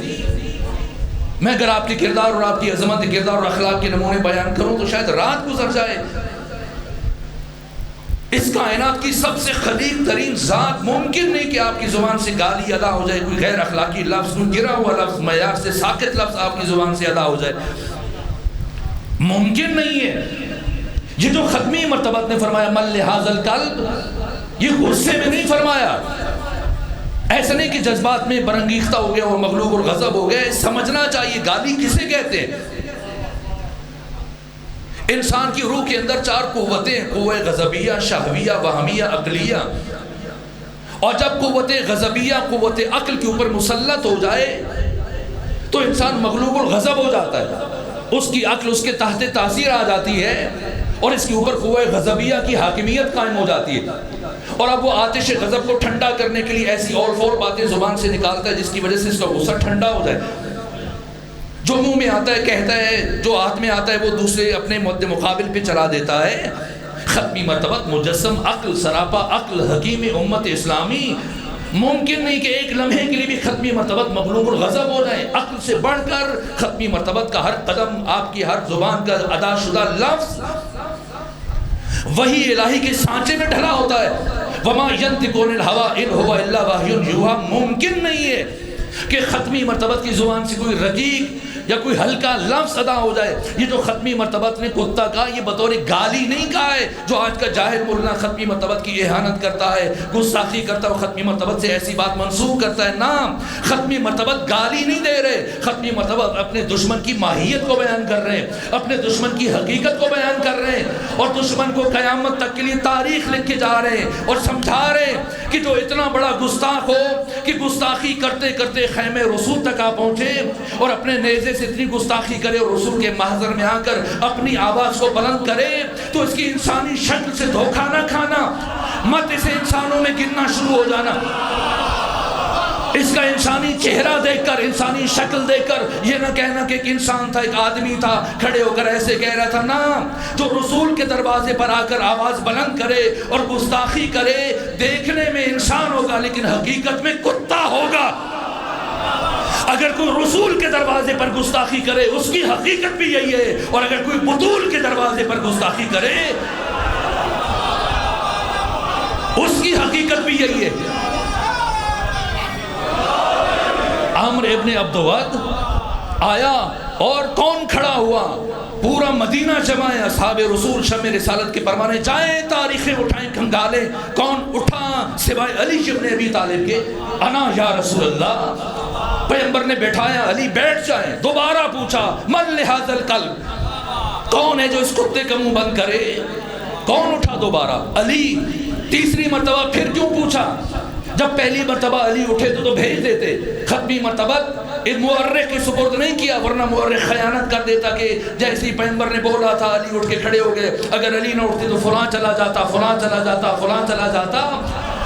میں اگر آپ کے کردار اور آپ کی عظمت کردار اور اخلاق کے نمونے بیان کروں تو شاید رات گزر جائے. اس کائنات کی سب سے خلیق ترین ذات، ممکن نہیں کہ آپ کی زبان سے گالی ادا ہو جائے، کوئی غیر اخلاقی لفظ، کوئی گرا ہوا لفظ، معیار سے ساقط لفظ آپ کی زبان سے ادا ہو جائے. ممکن نہیں ہے. یہ جو ختمی مرتبت نے فرمایا مل لہذا الکلب، یہ غصے میں نہیں فرمایا. ایسا نہیں کہ جذبات میں برانگیختہ ہو گیا اور مغلوب اور غضب ہو گئے. سمجھنا چاہیے گالی کسے کہتے ہیں. انسان کی روح کے اندر 4 قوتیں، قوہ غضبیہ، شہویہ، وہمیہ، عقلیہ. اور جب قوت غضبیہ، قوت عقل کے اوپر مسلط ہو جائے تو انسان مغلوب الغضب ہو جاتا ہے. اس کی عقل اس کے تحت تاثیر آ جاتی ہے اور اس کے اوپر قوہ غضبیہ کی حاکمیت قائم ہو جاتی ہے. اور اب وہ آتش غضب کو ٹھنڈا کرنے کے لیے ایسی اور فور باتیں زبان سے نکالتا ہے جس کی وجہ سے اس کا غصہ ٹھنڈا ہو جائے. جو منہ میں آتا ہے کہتا ہے، جو ہاتھ میں آتا ہے وہ دوسرے اپنے مد مقابل پہ چلا دیتا ہے. ختمی مرتبت مجسم عقل، سراپا عقل، حکیم امت اسلامی. ممکن نہیں کہ ایک لمحے کے لیے بھی ختمی مرتبت مغلوب الغضب ہو جائے. عقل سے بڑھ کر ختمی مرتبت کا ہر قدم، آپ کی ہر زبان کا ادا شدہ لفظ وحی الہی کے سانچے میں ڈھلا ہوتا ہے. وما ينطق عن الهوى ان هو الا وحی یوحى. ممکن نہیں ہے کہ ختمی مرتبت کی زبان سے کوئی رقیق یا کوئی ہلکا لفظ ادا ہو جائے، یہ جو ختمی مرتبت نے کتا کہا یہ بطور گالی نہیں کہا ہے، جو آج کا جاہل مولانا ختمی مرتبت کی اہانت کرتا ہے، گستاخی کرتا ہے، ختمی مرتبت سے ایسی بات منسوخ کرتا ہے. نام ختمی مرتبت گالی نہیں دے رہے، ختمی مرتبت اپنے دشمن کی ماہیت کو بیان کر رہے ہیں، اپنے دشمن کی حقیقت کو بیان کر رہے ہیں، اور دشمن کو قیامت تک کے لیے تاریخ لکھ کے جا رہے ہیں اور سمجھا رہے ہیں کہ جو اتنا بڑا گستاخ ہو کہ گستاخی کرتے کرتے خیمے رسول تک آ پہنچے اور اپنے نیزے سے اتنی گستاخی کرے اور رسول کے محضر میں آ کر اپنی آواز کو بلند کرے، تو اس کی انسانی شکل سے دھوکہ نہ کھانا، مت اسے انسانوں میں گننا شروع ہو جانا. اس کا انسانی چہرہ دیکھ کر، انسانی شکل دیکھ کر یہ نہ کہنا کہ ایک انسان تھا، ایک آدمی تھا، کھڑے ہو کر ایسے کہہ رہا تھا. نا، جو رسول کے دروازے پر آ کر آواز بلند کرے اور گستاخی کرے، دیکھنے میں انسان ہوگا لیکن حقیقت میں کتا ہوگا. اگر کوئی رسول کے دروازے پر گستاخی کرے اس کی حقیقت بھی یہی ہے، اور اگر کوئی بطول کے دروازے پر گستاخی کرے اس کی حقیقت بھی یہی ہے. عمرو ابن عبدود آیا اور کون کھڑا ہوا؟ پورا مدینہ جمع ہے، اصحاب رسول شمع رسالت کے پروانے چاہیں تاریخیں اٹھائیں کھنگالیں. کون اٹھا سوائے علی ابن ابی طالب کے؟ انا یا رسول اللہ. پیغمبر نے بیٹھایا، علی بیٹھ جائیں. دوبارہ پوچھا، من لہذا القلب، کون ہے جو اس کتے کا منہ بند کرے؟ کون اٹھا دوبارہ؟ علی. تیسری مرتبہ پھر کیوں پوچھا؟ جب پہلی مرتبہ علی اٹھے تو بھیج دیتے. ختمی مرتبہ مورخ کی سپرد نہیں کیا، ورنہ مورخ خیانت کر دیتا کہ جیسے ہی پیغمبر نے بولا تھا علی اٹھ کے کھڑے ہو گئے، اگر علی نہ اٹھتے تو فلاں چلا جاتا، فلاں چلا جاتا، فلاں چلا جاتا.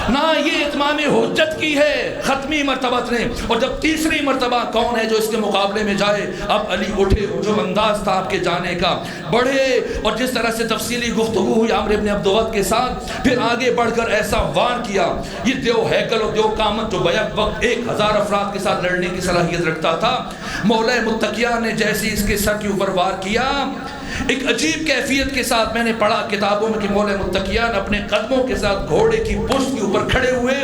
نہ، یہ اتمام حجت کی ہے ختمی مرتبت نے. اور جب تیسری مرتبہ کون ہے جو اس کے مقابلے میں جائے؟ اب علی اٹھے، جو انداز تھا آپ کے جانے کا، بڑھے، اور جس طرح سے تفصیلی گفتگو ہوئی عمرو ابن عبدود کے ساتھ، پھر آگے بڑھ کر ایسا وار کیا. یہ دیو ہیکل اور دیو قامت جو بیک وقت 1000 افراد کے ساتھ لڑنے کی صلاحیت رکھتا تھا، مولا متقیہ نے جیسے اس کے سر کے اوپر وار کیا، ایک عجیب کیفیت کے ساتھ میں نے پڑھا کتابوں میں کہ مولا متقیان اپنے قدموں کے ساتھ گھوڑے کی پشت کے اوپر کھڑے ہوئے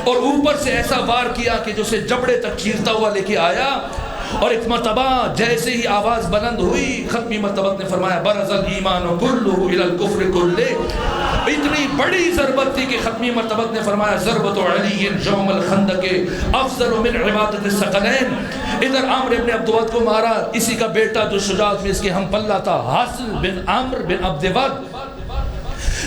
اور اوپر سے ایسا وار کیا کہ جو سے جبڑے تک چیرتا ہوا لے کے آیا. اور ایک مرتبہ جیسے ہی آواز بلند ہوئی، ختمی مرتبت نے فرمایا برز الایمان کلہ الی الکفر کلہ. اتنی بڑی ضربت تھی کہ ختمی مرتبت نے فرمایا ضربت علی یوم الخندق افضل من عبادت الثقلین. ادھر عمرو ابن عبدود کو مارا، اسی کا بیٹا جو شجاعت میں اس کے ہم پلہ تھا، حاصل بن عمرو بن عبدود،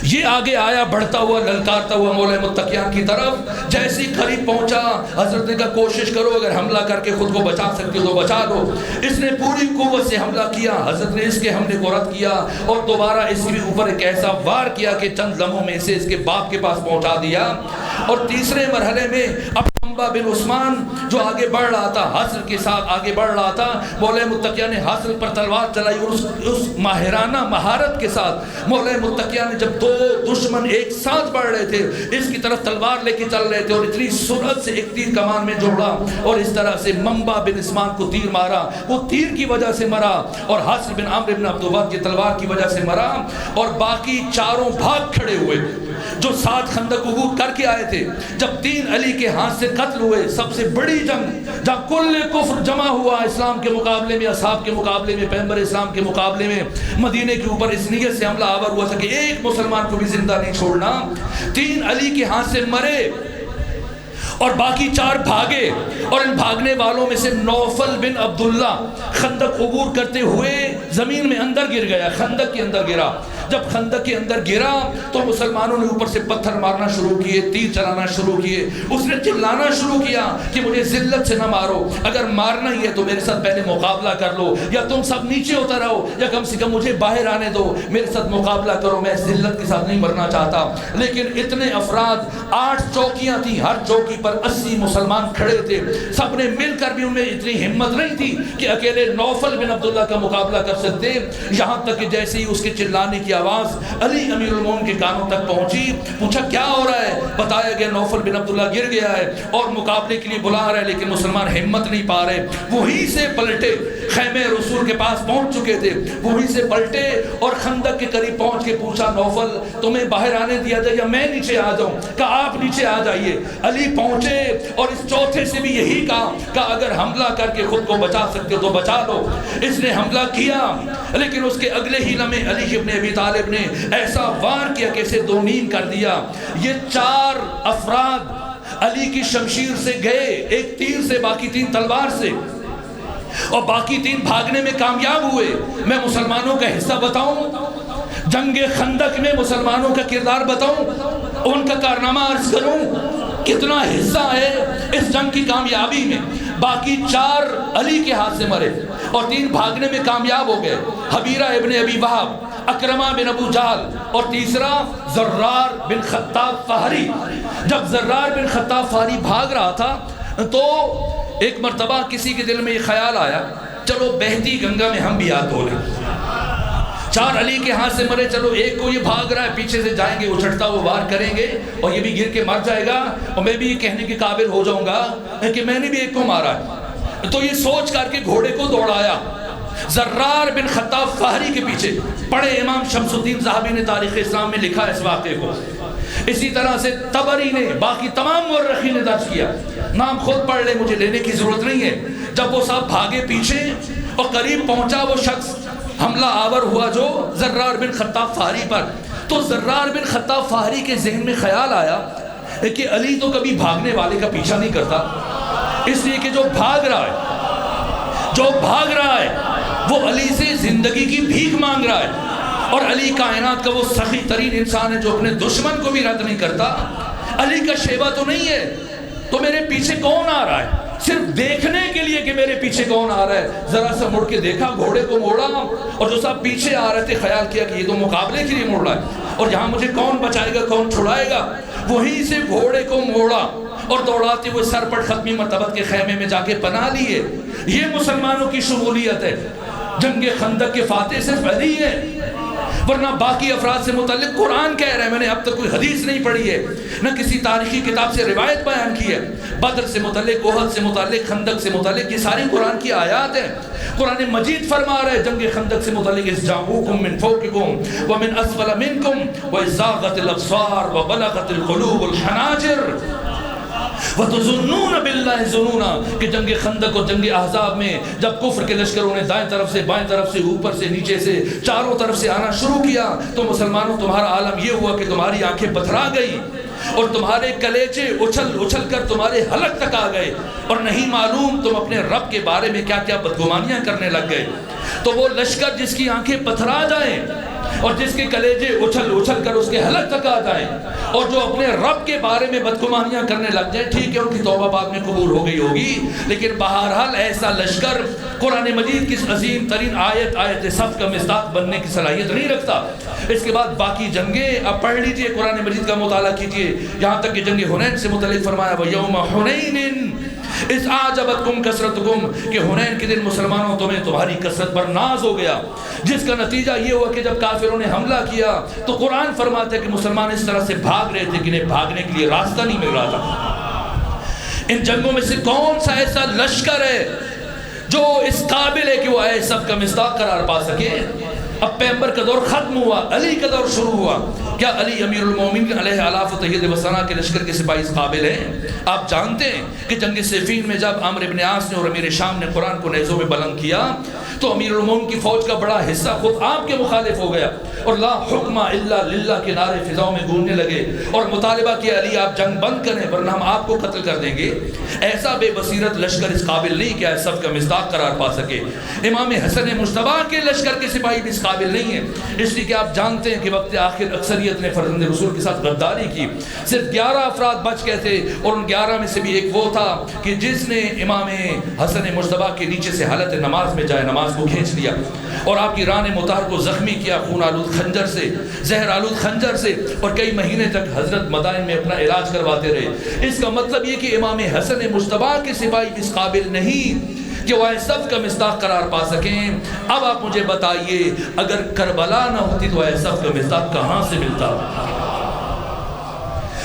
یہ آگے آیا بڑھتا ہوا، للکارتا ہوا مولا متقیان کی طرف. جیسی قریب پہنچا، حضرت نے کہا کوشش کرو، اگر حملہ کر کے خود کو بچا سکتے ہو تو بچا لو. اس نے پوری قوت سے حملہ کیا، حضرت نے اس کے حملے کو رد کیا اور دوبارہ اس کے اوپر ایک ایسا وار کیا کہ چند لمحوں میں اسے اس کے باپ کے پاس پہنچا دیا. اور تیسرے مرحلے میں اب بن عثمان جو آگے بڑھ رہا تھا، حاصل کے ساتھ آگے بڑھ رہا تھا، مولا متقیہ نے حاصل پر تلوار چلائی اور اس ماہرانہ مہارت کے ساتھ مولا متقیہ نے جب دو دشمن ایک ساتھ بڑھ رہے تھے، اس کی طرف تلوار لے کے چل رہے تھے اور اتنی سرعت سے ایک تیر کمان میں جوڑا اور اس طرح سے منبع بن عثمان کو تیر مارا. وہ تیر کی وجہ سے مرا اور حاصل بن عمرو بن عبدود کی تلوار کی وجہ سے مرا. اور باقی چاروں بھاگ کھڑے ہوئے جو 7 خندق عبور کر کے آئے تھے. جب 3 علی کے ہاتھ سے قتل ہوئے، سب سے بڑی جنگ جہاں کل کفر جمع ہوا اسلام کے مقابلے میں، اصحاب کے مقابلے میں، پیغمبر اسلام کے مقابلے میں، مدینے کے اوپر اس نیت سے حملہ آور ہوا تھا کہ ایک مسلمان کو بھی زندہ نہیں چھوڑنا. 3 علی کے ہاتھ سے مرے اور باقی 4 بھاگے. اور ان بھاگنے والوں میں سے نوفل بن عبداللہ خندق عبور کرتے ہوئے زمین میں اندر گر گیا، خندق کے اندر گرا. جب خندق کے اندر گرا تو مسلمانوں نے اوپر سے پتھر مارنا شروع کیے، تیر چلانا شروع کیے. اس نے چلانا شروع کیا کہ مجھے ذلت سے نہ مارو، اگر مارنا ہی ہے تو میرے ساتھ پہلے مقابلہ کر لو، یا تم سب نیچے اتر آؤ یا کم سے کم مجھے باہر آنے دو، میرے ساتھ مقابلہ کرو، میں ذلت کے ساتھ نہیں مرنا چاہتا. لیکن اتنے افراد، 8 چوکیاں تھیں، ہر چوکی پر 80 مسلمان کھڑے تھے. سب نے مل کر بھی ان میں اتنی ہمت نہیں تھی کہ اکیلے نوفل بن عبداللہ کا مقابلہ کر سکتے. یہاں تک کہ جیسے ہی اس کے چلانے کی آواز علی امیر المومنین کے کانوں تک پہنچی، پوچھا کیا ہو رہا ہے؟ بتایا گیا نوفل بن عبداللہ گر گیا ہے اور مقابلے کے لیے بلا رہا ہے، لیکن مسلمان ہمت نہیں پا رہے. وہیں سے پلٹے خیمے رسول کے پاس پہنچ چکے تھے، وہیں سے پلٹے اور خندق کے قریب پہنچ کے پوچھا نوفل تمہیں باہر آنے دیا جائے یا میں نیچے آ جاؤں؟ کہا آپ نیچے آ جائیے۔ علی پہنچے اور اس چوتھے سے بھی یہی کہا اگر حملہ کر کے خود کو بچا سکتے تو بچا لو۔ اس نے حملہ کیا، لیکن اس کے اگلے ہی لمحے علی ابن ابی طالب نے ایسا وار کیا کہ اسے دو نیم کر دیا۔ یہ 4 افراد علی کی شمشیر سے گئے، ایک تیر سے، باقی 3 تلوار سے، اور باقی 3 بھاگنے میں کامیاب ہوئے۔ میں مسلمانوں کا حصہ بتاؤں، جنگ خندق میں مسلمانوں کا کردار بتاؤں، ان کا کارنامہ عرض کروں، کتنا حصہ ہے اس جنگ کی کامیابی میں۔ باقی 4 علی کے ہاتھ سے مرے اور 3 بھاگنے میں کامیاب ہو گئے، حبیرہ ابن ابی وہب، اکرمہ بن ابو جہل، اور تیسرا زرار بن خطاب فہری۔ جب زرار بن خطاب فہری بھاگ رہا تھا تو ایک مرتبہ کسی کے دل میں یہ خیال آیا چلو بہتی گنگا میں ہم بھی ہاتھ دھو لیں۔ 4 علی کے ہاتھ سے مرے، چلو ایک کو یہ بھاگ رہا ہے، پیچھے سے جائیں گے، اچھٹتا وہ وار کریں گے اور یہ بھی گر کے مر جائے گا اور میں بھی یہ کہنے کے قابل ہو جاؤں گا کہ میں نے بھی ایک کو مارا ہے۔ تو یہ سوچ کر کے گھوڑے کو دوڑایا، زرار بن خطاب فہری کے پیچھے پڑھے۔ امام شمس الدین ذہبی نے تاریخ اسلام میں لکھا اس واقعے کو۔ اسی طرح سے طبری نے، باقی تمام مورخین نے درج کیا، نام خود پڑھ لے، مجھے لینے کی ضرورت نہیں ہے۔ جب وہ صاحب بھاگے پیچھے اور قریب پہنچا وہ شخص، حملہ آور ہوا جو زرار بن خطاب فہری پر، تو زرار بن خطاب فہری کے ذہن میں خیال آیا کہ علی تو کبھی بھاگنے والے کا پیچھا نہیں کرتا، اس لیے کہ جو بھاگ رہا ہے وہ علی سے زندگی کی بھیک مانگ رہا ہے، اور علی کائنات کا وہ سخی ترین انسان ہے جو اپنے دشمن کو بھی رد نہیں کرتا۔ علی کا شیبہ تو نہیں ہے، تو میرے پیچھے کون آ رہا ہے؟ صرف دیکھنے کے لیے کہ میرے پیچھے کون آ رہا ہے، ذرا سا مڑ کے دیکھا، گھوڑے کو موڑا، اور جو صاحب پیچھے آ رہے تھے خیال کیا کہ یہ تو مقابلے کے لیے موڑ رہا ہے اور یہاں مجھے کون بچائے گا، کون چھڑائے گا۔ وہیں سے گھوڑے کو موڑا اور دوڑاتے ہوئے سر پر ختمی مرتبت کے خیمے میں جا کے پناہ لیے۔ یہ مسلمانوں کی شمولیت ہے۔ جنگ خندق کے فاتح صرف علی ہے، ورنہ باقی افراد سے متعلق قرآن کہہ رہے ہیں۔ میں نے اب تک کوئی حدیث نہیں پڑھی ہے، نہ کسی تاریخی کتاب سے روایت بیان کی ہے۔ بدر سے متعلق، احد سے متعلق، خندق سے متعلق، یہ ساری قرآن کی آیات ہیں۔ قرآن مجید فرما رہا ہے جنگ خندق سے متعلق، اذ جاؤوکم من فوقکم ومن اسفل منکم واذ زاغت الابصار وبلغت القلوب الحناجر وَتُظُنُّونَ بِاللَّهِ ظُنُونَا، کہ جنگ خندق اور جنگ احزاب میں جب کفر کے لشکروں نے دائیں طرف سے، بائیں طرف سے، اوپر سے، نیچے سے، چاروں طرف سے آنا شروع کیا تو مسلمانوں تمہارا عالم یہ ہوا کہ تمہاری آنکھیں پتھرا گئی اور تمہارے کلیجے اچھل کر تمہارے حلق تک آ گئے، اور نہیں معلوم تم اپنے رب کے بارے میں کیا کیا بدگمانیاں کرنے لگ گئے۔ تو وہ لشکر جس کی آنکھیں پتھرا جائیں اور جس کے کلیجے اچھل کر اس کے حلق تک آ جائیں، اور جو اپنے رب کے بارے میں بدگمانیاں کرنے لگ جائیں، ٹھیک ہے ان کی توبہ بعد میں قبول ہو گئی ہوگی، لیکن بہرحال ایسا لشکر قرآن مجید کی عظیم ترین آیت صف کا مصداق بننے کی صلاحیت نہیں رکھتا۔ اس کے بعد باقی جنگیں آپ پڑھ لیجئے، قرآن مجید کا مطالعہ کیجئے، یہاں تک کہ جنگ حنین سے متعلق فرمایا وَيَوْمَ حُنَيْنٍ اِذْ أَعْجَبَتْكُمْ كَثْرَتُكُمْ، کہ حنین کے دن مسلمانوں تمہاری کثرت پر ناز ہو گیا، جس کا نتیجہ یہ ہوا کہ جب کافروں نے حملہ کیا تو قرآن فرماتا ہے کہ مسلمان اس طرح سے بھاگ رہے تھے کہ انہیں بھاگنے کے لیے راستہ نہیں مل رہا تھا۔ ان جنگوں میں سے کون سا ایسا لشکر ہے جو اس قابل ہے کہ وہ اے سب کا مصداق قرار پا سکے؟ اب پیغمبر کا دور ختم ہوا، علی کا دور شروع ہوا۔ کیا علی امیر المومنین علیہ الاف و تحید و ثنا کے لشکر کے سپاہی اس قابل ہیں؟ آپ جانتے ہیں کہ جنگ صفین میں جب عمرو بن عاص نے اور امیر شام نے قرآن کو نیزوں میں بلند کیا تو امیر المومنین کی فوج کا بڑا حصہ خود آپ کے مخالف ہو گیا اور لا حکم الا للہ کے نعرے فضاؤں میں گونجنے لگے اور مطالبہ کیا علی آپ جنگ بند کریں ورنہ ہم آپ کو قتل کر دیں گے۔ ایسا بے بصیرت لشکر اس قابل نہیں کہ سب کا مصداق قرار پا سکے۔ امام حسن مجتبیٰ کے لشکر کے سپاہی بھی اس قابل نہیں ہے، اس لیے کہ آپ جانتے ہیں کہ وقت آخر اکثریت نے فرزند رسول کے ساتھ غداری کی، صرف 11 افراد بچ گئے تھے اور ان 11 میں سے بھی ایک وہ تھا کہ جس نے امام حسن مجتبیٰ کے نیچے سے حالت نماز میں جائے نماز کو کھینچ لیا اور آپ کی ران مطہر کو زخمی کیا خون آلود خنجر سے، زہر آلود خنجر سے، اور کئی مہینے تک حضرت مدائن میں اپنا علاج کرواتے رہے۔ اس کا مطلب یہ کہ امام حسن مجتبیٰ کے سپاہی اس قابل نہیں کہ وہ سب کا مصداق قرار پا سکیں۔ اب آپ مجھے بتائیے اگر کربلا نہ ہوتی تو سب کا مصداق کہاں سے ملتا؟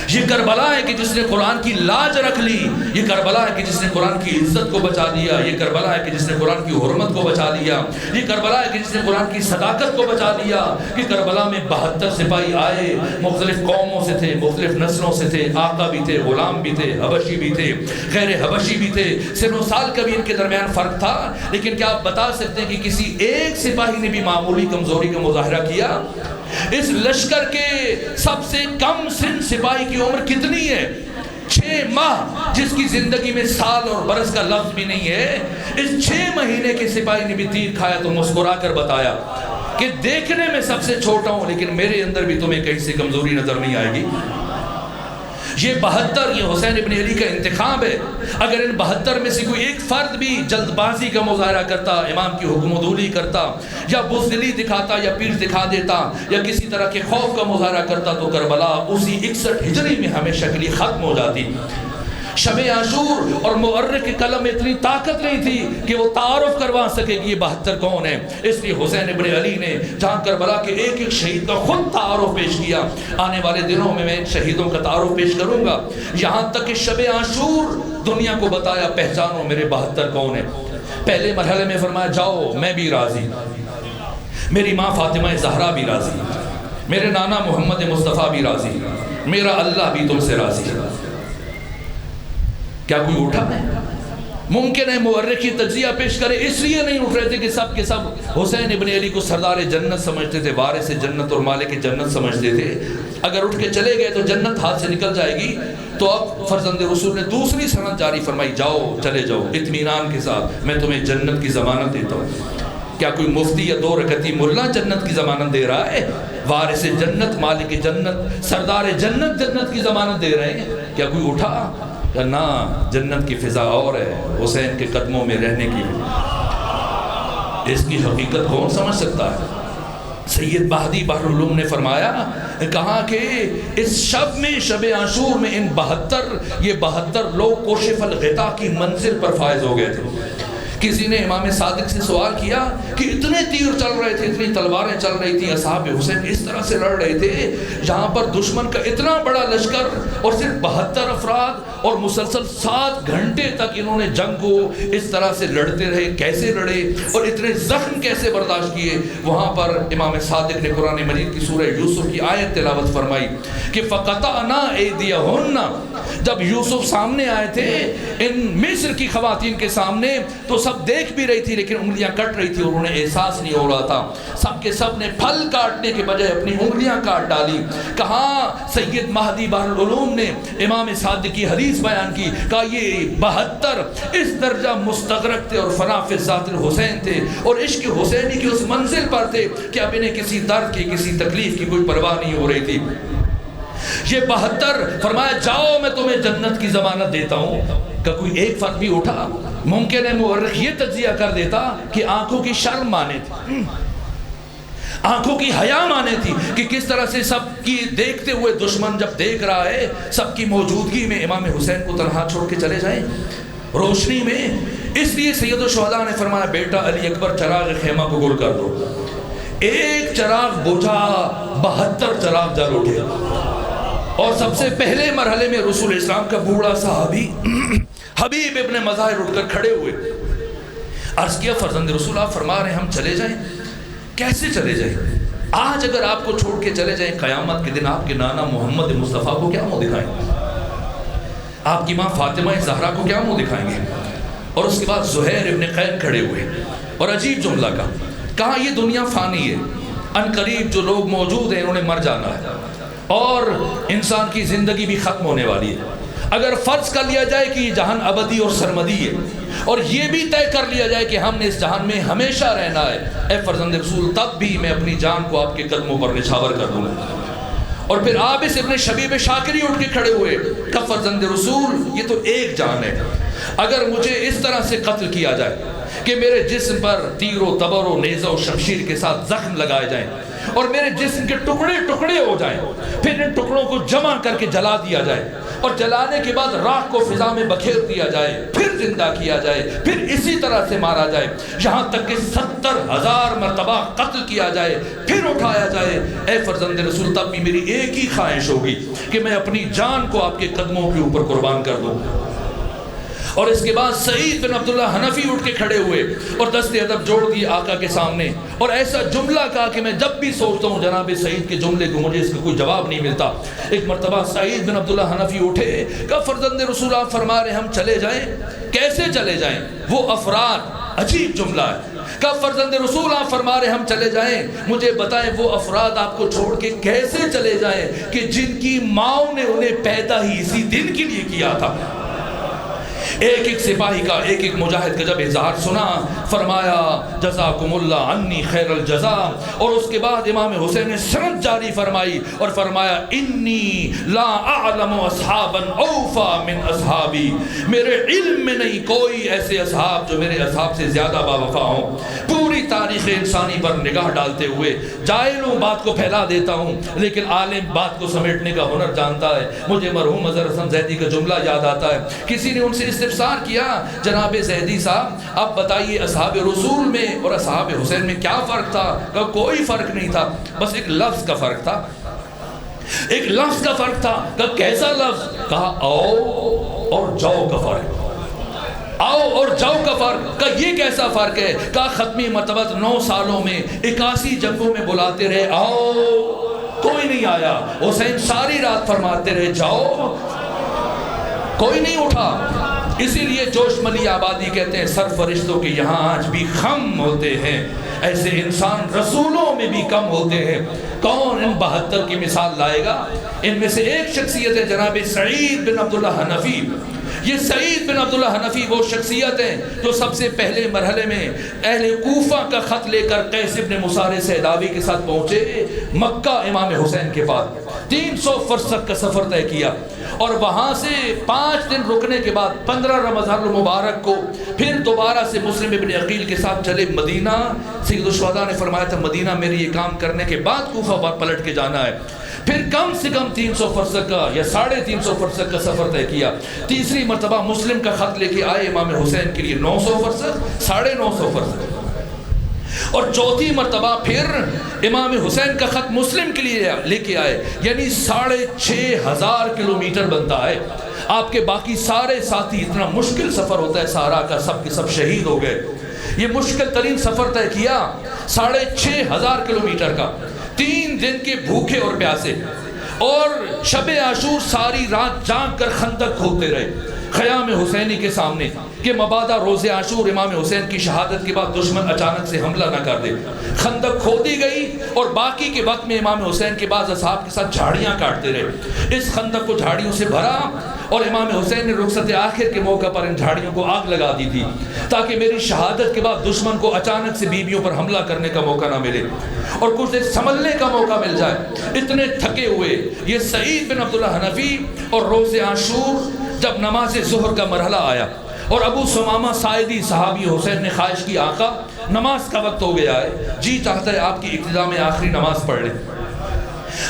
یہ کربلا ہے کہ جس نے قرآن کی لاج رکھ لی، یہ کربلا ہے کہ جس نے قرآن کی عزت کو بچا لیا، یہ کربلا ہے کہ جس نے قرآن کی حرمت کو بچا لیا، یہ کربلا ہے کہ جس نے قرآن کی صداقت کو بچا لیا۔ کہ کربلا میں 72 سپاہی آئے، مختلف قوموں سے تھے، مختلف نسلوں سے تھے، آقا بھی تھے، غلام بھی تھے، حبشی بھی تھے، غیر حبشی بھی تھے، سن و سال کا بھی ان کے درمیان فرق تھا، لیکن کیا آپ بتا سکتے ہیں کہ کسی ایک سپاہی نے بھی معمولی کمزوری کا مظاہرہ کیا؟ اس لشکر کے سب سے کم سن سپاہی کی عمر کتنی ہے؟ 6 ماہ، جس کی زندگی میں سال اور برس کا لفظ بھی نہیں ہے۔ اس 6 مہینے کے سپاہی نے بھی تیر کھایا تو مسکرا کر بتایا کہ دیکھنے میں سب سے چھوٹا ہوں لیکن میرے اندر بھی تمہیں کہیں سے کمزوری نظر نہیں آئے گی۔ یہ 72 یہ حسین ابن علی کا انتخاب ہے۔ اگر ان 72 میں سے کوئی ایک فرد بھی جلد بازی کا مظاہرہ کرتا، امام کی حکم دولی کرتا، یا بزدلی دکھاتا، یا پیر دکھا دیتا، یا کسی طرح کے خوف کا مظاہرہ کرتا، تو کربلا اسی 61 ہجری میں ہمیشہ کے لیے ختم ہو جاتی۔ شب عاشور اور مورخ کے قلم میں اتنی طاقت نہیں تھی کہ وہ تعارف کروا سکے کہ یہ 72 کون ہے۔ اس لیے حسین ابن علی نے جہاں کربلا کے ایک ایک شہید کا خود تعارف پیش کیا۔ آنے والے دنوں میں شہیدوں کا تعارف پیش کروں گا، یہاں تک کہ شب عاشور دنیا کو بتایا پہچانو میرے 72 کون ہیں۔ پہلے مرحلے میں فرمایا جاؤ میں بھی راضی، میری ماں فاطمہ زہرا بھی راضی، میرے نانا محمد مصطفیٰ بھی راضی، میرا اللہ بھی تم سے راضی۔ کیا کوئی اٹھا ہے؟ ممکن ہے مورخ یہ تجزیہ پیش کرے، اس لیے نہیں اٹھ رہے تھے کہ سب کے سب حسین ابن علی کو سردار جنت سمجھتے تھے، وارث جنت اور مالک جنت سمجھتے تھے۔ اگر اٹھ کے چلے گئے تو جنت ہاتھ سے نکل جائے گی۔ تو اب فرزند رسول نے دوسری سند جاری فرمائی، جاؤ چلے جاؤ اطمینان کے ساتھ، میں تمہیں جنت کی ضمانت دیتا ہوں۔ کیا کوئی مفتی یا 2 رکعتی ملا جنت کی ضمانت دے رہا ہے؟ وارث جنت، مالک جنت، سردار جنت جنت کی ضمانت دے رہے ہیں۔ کیا کوئی اٹھا؟ نہ، جنت کی فضا اور ہے، حسین کے قدموں میں رہنے کی۔ اس کی حقیقت کون سمجھ سکتا ہے؟ سید مہدی بحر العلوم نے فرمایا، کہا کہ اس شب میں، شب عاشور میں، ان 72 لوگ کوشف الغطا کی منزل پر فائز ہو گئے تھے۔ کسی نے امام صادق سے سوال کیا کہ اتنے تیر چل رہے تھے، اتنی تلواریں چل رہی تھیں، اصحاب حسین اس طرح سے لڑ رہے تھے، جہاں پر دشمن کا اتنا بڑا لشکر اور صرف 72 افراد اور مسلسل 7 گھنٹے تک انہوں نے جنگ کو اس طرح سے لڑتے رہے، کیسے لڑے اور اتنے زخم کیسے برداشت کیے؟ وہاں پر امام صادق نے قرآن مجید کی سورہ یوسف کی آیت تلاوت فرمائی کہ فَقَطَعْنَا أَيْدِيَهُنَّ۔ جب یوسف سامنے آئے تھے ان مصر کی خواتین کے سامنے تو سب دیکھ بھی رہی تھی لیکن انگلیاں کٹ رہی تھی اور انہیں احساس نہیں ہو رہا تھا۔ سب کے سب نے پھل کاٹنے کے بجائے اپنی انگلیاں کاٹ ڈالی۔ کہا سید مہدی بحر العلوم نے امام صادق کی حدیث بیان کی، کہا یہ 72 اس درجہ مستغرق تھے اور فنا فی ذات الحسین تھے اور عشق حسینی کی اس منزل پر تھے کہ اب انہیں کسی درد کی، کسی تکلیف کی کوئی پرواہ نہیں ہو رہی تھی۔ یہ 72 فرمایا جاؤ میں تمہیں جنت کی ضمانت دیتا ہوں۔ کہ کوئی ایک فرد بھی اٹھا؟ ممکن ہے مورخ یہ تجزیہ کر دیتا کہ آنکھوں کی شرم مانے تھی، آنکھوں کی حیا مانے تھی کہ کس طرح سے سب کی دیکھتے ہوئے دشمن جب دیکھ رہا ہے سب کی موجودگی میں امام حسین کو تنہا چھوڑ کے چلے جائیں روشنی میں۔ اس لیے سید الشہداء نے فرمایا بیٹا علی اکبر چراغ خیمہ کو گل کر دو۔ ایک چراغ بجھا، 72 چراغ جل اٹھے۔ اور سب سے پہلے مرحلے میں رسول اسلام کا بوڑھا صحابی حبیب ابن مظاہر اٹھ کر کھڑے ہوئے۔ عرض کیا فرزند رسول آپ فرما رہے ہیں ہم چلے جائیں؟ کیسے چلے جائیں؟ آج اگر آپ کو چھوڑ کے چلے جائیں قیامت کے دن آپ کے نانا محمد مصطفیٰ کو کیا منہ دکھائیں گے؟ آپ کی ماں فاطمہ زہرا کو کیا منہ دکھائیں گے؟ اور اس کے بعد زہیر ابن قین کھڑے ہوئے اور عجیب جملہ کہا یہ دنیا فانی ہے، ان قریب جو لوگ موجود ہیں انہوں نے مر جانا ہے اور انسان کی زندگی بھی ختم ہونے والی ہے۔ اگر فرض کر لیا جائے کہ یہ جہان ابدی اور سرمدی ہے اور یہ بھی طے کر لیا جائے کہ ہم نے اس جہان میں ہمیشہ رہنا ہے، اے فرزند رسول تب بھی میں اپنی جان کو آپ کے قدموں پر نچھاور کر دوں گا۔ اور پھر عابس ابن شبیب شاکری اٹھ کے کھڑے ہوئے کہ فرزند رسول یہ تو ایک جان ہے، اگر مجھے اس طرح سے قتل کیا جائے کہ میرے جسم پر تیر و تبر و نیزہ و شمشیر کے ساتھ زخم لگائے جائیں اور میرے جسم کے ٹکڑے ٹکڑے ہو جائیں، پھر ان ٹکڑوں کو جمع کر کے جلا دیا جائے اور جلانے کے بعد راکھ کو فضا میں بکھیر دیا جائے، پھر زندہ کیا جائے، پھر اسی طرح سے مارا جائے، یہاں تک کہ 70,000 مرتبہ قتل کیا جائے، پھر پھر اٹھایا جائے، اے فرزند رسول تب بھی میری ایک ہی خواہش ہوگی کہ میں اپنی جان کو آپ کے قدموں کے اوپر قربان کر دوں۔ اور اس کے بعد سعید بن عبداللہ حنفی اٹھ کے کھڑے ہوئے اور دست ادب جوڑ دی آقا کے سامنے، اور ایسا جملہ کہا کہ میں جب بھی سوچتا ہوں جناب سعید کے جملے کو مجھے اس کا کوئی جواب نہیں ملتا۔ ایک مرتبہ سعید بن عبداللہ حنفی اٹھے، کہا فرزند رسول آپ فرما رہے ہم چلے جائیں؟ کیسے چلے جائیں؟ وہ افراد، عجیب جملہ ہے، کہا فرزند رسول آپ فرما رہے ہم چلے جائیں، مجھے بتائیں وہ افراد آپ کو چھوڑ کے کیسے چلے جائیں کہ جن کی ماؤں نے انہیں پیدا ہی اسی دن کے لیے کیا تھا۔ ایک ایک سپاہی کا، ایک ایک مجاہد کا جب اظہار سنا، فرمایا جزاکم اللہ عنی خیر الجزا، اور اس کے بعد امام حسین نے سند جاری فرمائی اور فرمایا انی لا اعلم اصحابا اوفا من اصحابی، میرے علم میں نہیں کوئی ایسے اصحاب جو میرے اصحاب سے زیادہ باوفا ہوں۔ پوری تاریخ انسانی پر نگاہ ڈالتے ہوئے جاہل ہوں، بات کو پھیلا دیتا ہوں، لیکن عالم بات کو سمیٹنے کا ہنر جانتا ہے۔ مجھے مرحوم اظہر حسن زیدی کا جملہ یاد آتا ہے، کسی نے ان سے استفسار کیا، جناب زیدی صاحب آپ بتائیے اصحاب رسول میں اور اصحاب حسین میں کیا فرق تھا؟ کہا کوئی فرق نہیں تھا، بس ایک لفظ کا فرق تھا، ایک لفظ کا فرق تھا۔ کہا کیسا لفظ؟ کہا آؤ اور جاؤ کا فرق، آؤ اور جاؤ کا فرق۔ کہا یہ کیسا فرق ہے؟ کہا ختمی مرتبہ 9 سالوں میں 81 جنگوں میں بلاتے رہے، آؤ کوئی نہیں آیا، حسین ساری رات فرماتے رہے جاؤ، کوئی نہیں اٹھا۔ اسی لیے جوش ملی آبادی کہتے ہیں سر فرشتوں کے یہاں آج بھی خم ہوتے ہیں، ایسے انسان رسولوں میں بھی کم ہوتے ہیں۔ کون ان 72 کی مثال لائے گا؟ ان میں سے ایک شخصیت ہے جناب سعید بن عبداللہ حنفی۔ یہ سعید بن عبداللہ حنفی وہ شخصیت ہیں جو سب سے پہلے مرحلے میں اہل کوفہ کا خط لے کر قیس بن مصار سیداوی کے ساتھ پہنچے مکہ امام حسین کے پاس، 300 فرسخ کا سفر طے کیا، اور وہاں سے 5 دن رکنے کے بعد 15 رمضان المبارک کو پھر دوبارہ سے مسلم ابن عقیل کے ساتھ چلے مدینہ۔ سید الشہداء نے فرمایا تھا مدینہ میری یہ کام کرنے کے بعد کوفہ پر پلٹ کے جانا ہے۔ پھر کم سے کم 300 فرسخ کا یا 350 فرسخ کا سفر طے کیا۔ تیسری مرتبہ مسلم کا خط لے کے آئے امام حسین کے لیے 900 فرسخ، 950 فرسخ، اور چوتھی مرتبہ پھر امام حسین کا خط مسلم کے لیے لے کے آئے، یعنی 6500 کلومیٹر بنتا ہے۔ آپ کے باقی سارے ساتھی، اتنا مشکل سفر ہوتا ہے سارا کا، سب کے سب شہید ہو گئے۔ یہ مشکل ترین سفر طے کیا 6500 کلومیٹر کا، 3 دن کے بھوکے اور پیاسے، اور شب عاشور ساری رات جاگ کر خندق کھودتے رہے خیام حسینی کے سامنے کہ مبادا روز عاشور امام حسین کی شہادت کے بعد دشمن اچانک سے حملہ نہ کر دے۔ خندق کھودی گئی اور باقی کے وقت میں امام حسین کے بعض اصحاب کے ساتھ جھاڑیاں کاٹتے رہے۔ اس خندق کو جھاڑیوں سے بھرا اور امام حسین نے رخصت آخر کے موقع پر ان جھاڑیوں کو آگ لگا دی تھی تاکہ میری شہادت کے بعد دشمن کو اچانک سے بیویوں پر حملہ کرنے کا موقع نہ ملے اور کچھ دیر سنبھلنے کا موقع مل جائے۔ اتنے تھکے ہوئے یہ سعید بن عبداللہ حنفی، اور روز عاشور جب نماز ظہر کا مرحلہ آیا اور ابو سمامہ ساعدی صحابی حسین نے خواہش کی آقا نماز کا وقت ہو گیا ہے، جی چاہتا ہے آپ کی اقتدا میں آخری نماز پڑھ لیں۔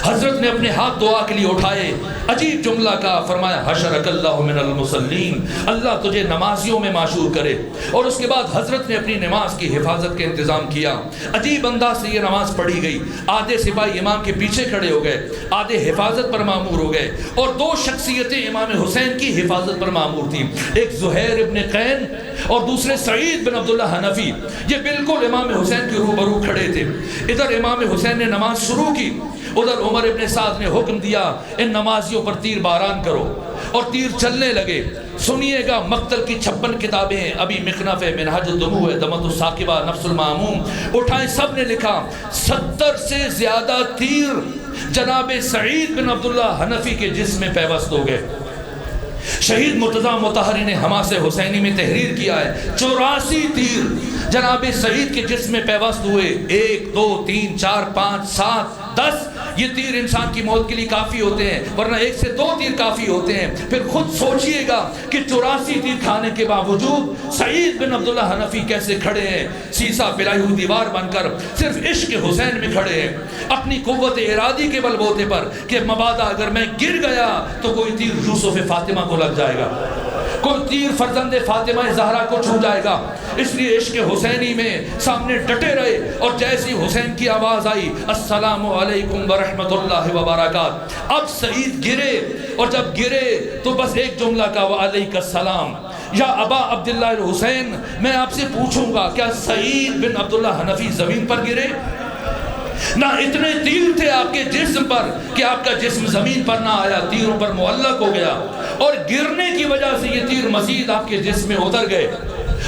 حضرت نے اپنے ہاتھ دعا کے لیے اٹھائے، عجیب جملہ کا، فرمایا حشرک اللہ من المصلین، اللہ تجھے نمازیوں میں معشور کرے۔ اور اس کے بعد حضرت نے اپنی نماز کی حفاظت کے انتظام کیا۔ عجیب انداز سے یہ نماز پڑھی گئی، آدھے سپاہی امام کے پیچھے کھڑے ہو گئے، آدھے حفاظت پر معمور ہو گئے، اور 2 شخصیتیں امام حسین کی حفاظت پر معمور تھیں، ایک زہیر ابن قین اور دوسرے سعید بن عبداللہ حنفی۔ یہ بالکل امام حسین کے روبرو کھڑے تھے۔ ادھر امام حسین نے نماز شروع کی، ادھر عمر ابن سعد نے حکم دیا ان نمازیوں پر تیر باران کرو، اور تیر چلنے لگے۔ سنیے گا مقتل کی 56 کتابیں ہیں، ابھی مخنف ہے، منہاج الدموع ہے، دمۃ الثاقبہ، نفس المعموم اٹھائیں، سب نے لکھا 70 سے زیادہ تیر جناب سعید بن عبداللہ حنفی کے جسم میں پیوست ہو گئے۔ شہید مرتضیٰ مطہری نے حماس حسینی میں تحریر کیا ہے 84 تیر جناب سعید کے جسم میں پیوست ہوئے۔ 1 2 3 4 5 7 10 یہ تیر انسان کی موت کے لیے کافی ہوتے ہیں، ورنہ 1 سے 2 تیر کافی ہوتے ہیں۔ پھر خود سوچئے گا کہ 84 تیر کھانے کے باوجود سعید بن عبداللہ حنفی کیسے کھڑے ہیں، سیسا پلائی ہوئی دیوار بن کر صرف عشق حسین میں کھڑے ہیں، اپنی قوت ارادی کے بل بوتے پر کہ مبادا اگر میں گر گیا تو کوئی تیر یوسف فاطمہ کو لگ جائے گا، کوئی تیر فرزند فاطمہ زہرا کو چھو جائے گا. اس لیے عشق حسینی میں سامنے ڈٹے رہے. اور جیسی حسین کی آواز آئی السلام علیکم ورحمۃ اللہ وبرکاتہ, اب سعید گرے, اور جب گرے تو بس ایک جملہ کا وعلیک السلام یا ابا عبداللہ الحسین. میں آپ سے پوچھوں گا کیا سعید بن عبداللہ حنفی زمین پر گرے؟ نہ اتنے تیر تھے آپ کے جسم پر کہ آپ کا جسم زمین پر نہ آیا, تیروں پر معلق ہو گیا, اور گرنے کی وجہ سے یہ تیر مزید آپ کے جسم میں اتر گئے.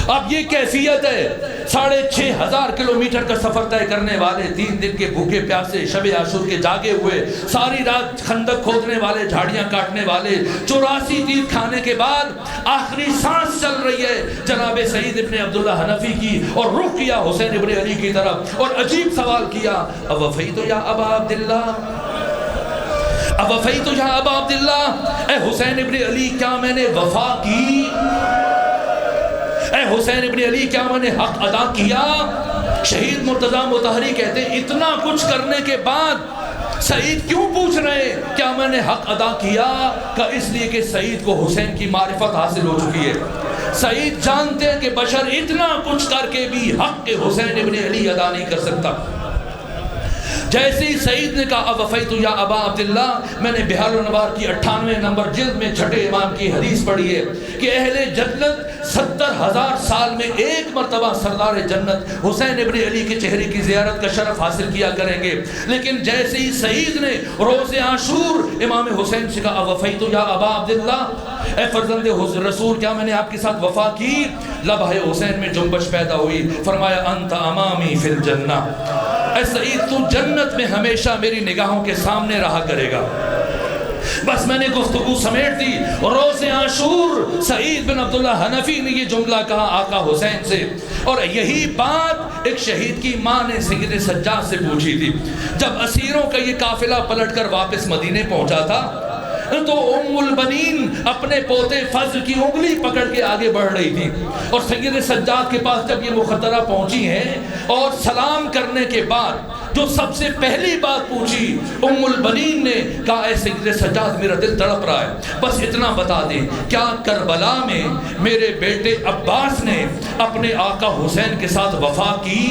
اب یہ کیفیت ہے 6,500 کلومیٹر کا سفر طے کرنے والے, 3 دن کے بھوکے پیاسے, شب عاشور کے جاگے ہوئے, ساری رات خندق کھودنے والے, جھاڑیاں کاٹنے والے, 84 تیر کھانے کے بعد آخری سانس چل رہی ہے جناب سعید ابن عبداللہ حنفی کی, اور رخ کیا حسین ابن علی کی طرف, اور عجیب سوال کیا اوفیت یا ابا عبداللہ, اوفیت یا ابا عبداللہ, اے حسین ابن علی کیا میں نے وفا کی؟ اے حسین ابن علی کیا میں نے حق ادا کیا؟ شہید مرتضیٰ مطہری کہتے ہیں اتنا کچھ کرنے کے بعد سعید کیوں پوچھ رہے ہیں کیا میں نے حق ادا کیا؟ کہ اس لیے کہ سعید کو حسین کی معرفت حاصل ہو چکی ہے. سعید جانتے ہیں کہ بشر اتنا کچھ کر کے بھی حق کے حسین ابن علی ادا نہیں کر سکتا. جیسے ہی سعید نے کہا اوفیت یا ابا عبداللہ, میں نے بحار الانوار کی 98 نمبر جلد میں چھٹے امام کی حدیث پڑھی ہے کہ اہل جنت 70,000 سال میں ایک مرتبہ سردار جنت حسین ابن علی کے چہرے کی زیارت کا شرف حاصل کیا کریں گے. لیکن جیسے ہی سعید نے روز عاشور امام حسین سے کہا اوفیت یا ابا عبداللہ, اے فرزند رسول کیا میں نے آپ کے ساتھ وفا کی؟ لبہ حسین میں جنبش پیدا ہوئی. فرمایا انت امامی فی الجنہ, اے سعید تو جنت میں ہمیشہ میری نگاہوں کے سامنے رہا کرے گا. بس میں نے گفتگو سمیٹ دی. روز عاشور سعید بن عبداللہ حنفی نے یہ جملہ کہا آقا حسین سے, اور یہی بات ایک شہید کی ماں نے سید سجاد سے پوچھی تھی. جب اسیروں کا یہ قافلہ پلٹ کر واپس مدینے پہنچا تھا تو ام البنین اپنے پوتے فضل کی انگلی پکڑ کے آگے بڑھ رہی تھی, اور سید سجاد کے پاس جب یہ مخدرہ پہنچی ہیں اور سلام کرنے کے بعد جو سب سے پہلی بات پوچھی ام البنین نے کہا اے سید سجاد میرا دل تڑپ رہا ہے, بس اتنا بتا دیں کیا کربلا میں میرے بیٹے عباس نے اپنے آقا حسین کے ساتھ وفا کی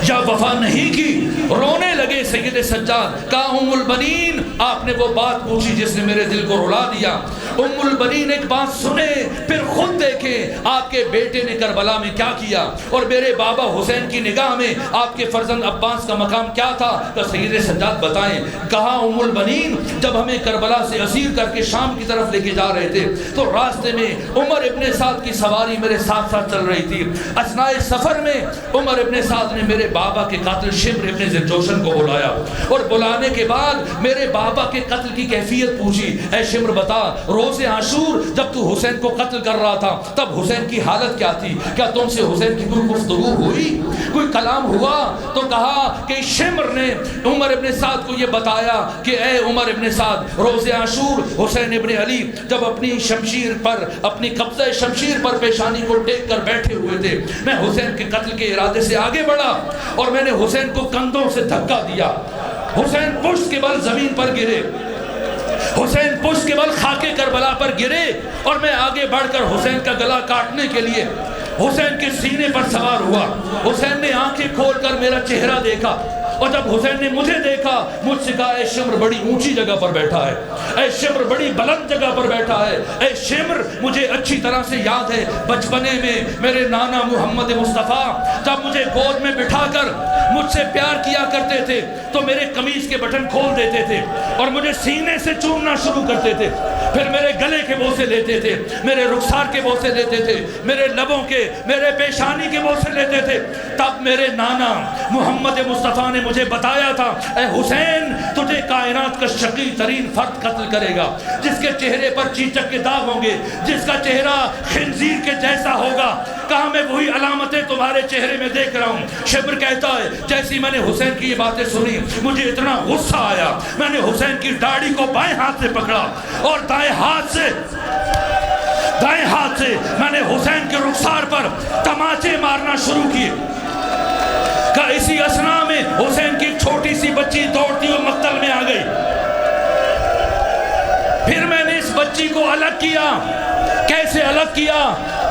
یا وفا نہیں کی؟ رونے لگے سید سجاد. کہا ام البنین آپ نے وہ بات پوچھی جس نے میرے دل کو رلا دیا. ام البنین ایک بات سنے پھر خود دیکھیں آپ کے بیٹے نے کربلا میں کیا کیا, اور میرے بابا حسین کی نگاہ میں آپ کے فرزند عباس کا مقام کیا تھا. کہ سید سجاد بتائیں. کہا ام البنین جب ہمیں کربلا سے اسیر کر کے شام کی طرف لے کے جا رہے تھے تو راستے میں عمر ابن سعد کی سواری میرے ساتھ ساتھ چل رہی تھی. اثناء سفر میں عمر ابن سعد نے میرے بابا کے قاتل شمر ابن ذوالجوشن کو بلایا, اور بلانے کے بعد میرے بابا کے قتل کی کیفیت پوچھی. اے شمر بتا روز عاشور جب تو حسین کو قتل کر رہا تھا تب حسین کی حالت کیا تھی؟ کیا تم سے حسین کی کوئی گفتگو ہوئی, کوئی کلام ہوا؟ تو کہا کہ شمر نے عمر ابن سعد کو یہ بتایا کہ اے عمر ابن سعد روز عاشور حسین ابن علی جب اپنی شمشیر پر, اپنی قبضہ شمشیر پر پیشانی کو ٹیک کر بیٹھے ہوئے تھے, میں حسین کے قتل کے ارادے سے آگے بڑھا اور میں نے حسین کو کندھوں سے دھکا دیا. حسین پشت کے بل زمین پر گرے, حسین پشت کے بل خاکے کربلا پر گرے, اور میں آگے بڑھ کر حسین کا گلا کاٹنے کے لیے حسین کے سینے پر سوار ہوا. حسین نے آنکھیں کھول کر میرا چہرہ دیکھا, اور جب حسین نے مجھے دیکھا مجھ سے کہا اے شمر بڑی اونچی جگہ پر بیٹھا ہے, اے شمر بڑی بلند جگہ پر بیٹھا ہے. اے شمر مجھے اچھی طرح سے یاد ہے بچپنے میں میرے نانا محمد مصطفیٰ جب مجھے گود میں بٹھا کر مجھ سے پیار کیا کرتے تھے تو میرے قمیض کے بٹن کھول دیتے تھے اور مجھے سینے سے چومنا شروع کرتے تھے, پھر میرے گلے کے بوسے لیتے تھے, میرے رخسار کے بوسے لیتے تھے, میرے لبوں کے, میرے پیشانی کے بوسے لیتے تھے. تب میرے نانا محمد مصطفیٰ نے مجھے بتایا تھا اے حسین تجھے کائنات کا شقی ترین فرد قتل کرے گا جس کے چہرے پر چیچک کے داغ ہوں گے, جس کا چہرہ خنزیر کے جیسا ہوگا. کہا میں وہی علامتیں تمہارے چہرے میں دیکھ رہا ہوں. شبر کہتا ہے جیسی میں نے حسین کی یہ باتیں سنی مجھے اتنا غصہ آیا, میں نے حسین کی داڑھی کو بائیں ہاتھ سے پکڑا اور دائیں ہاتھ سے میں نے حسین کے رخسار پر تماچے مارنا شروع کیے. کہ اسی اثناء میں حسین کی چھوٹی سی بچی دوڑتی ہوئی مقتل میں آ گئی. پھر میں نے اس بچی کو الگ کیا. کیسے الگ کیا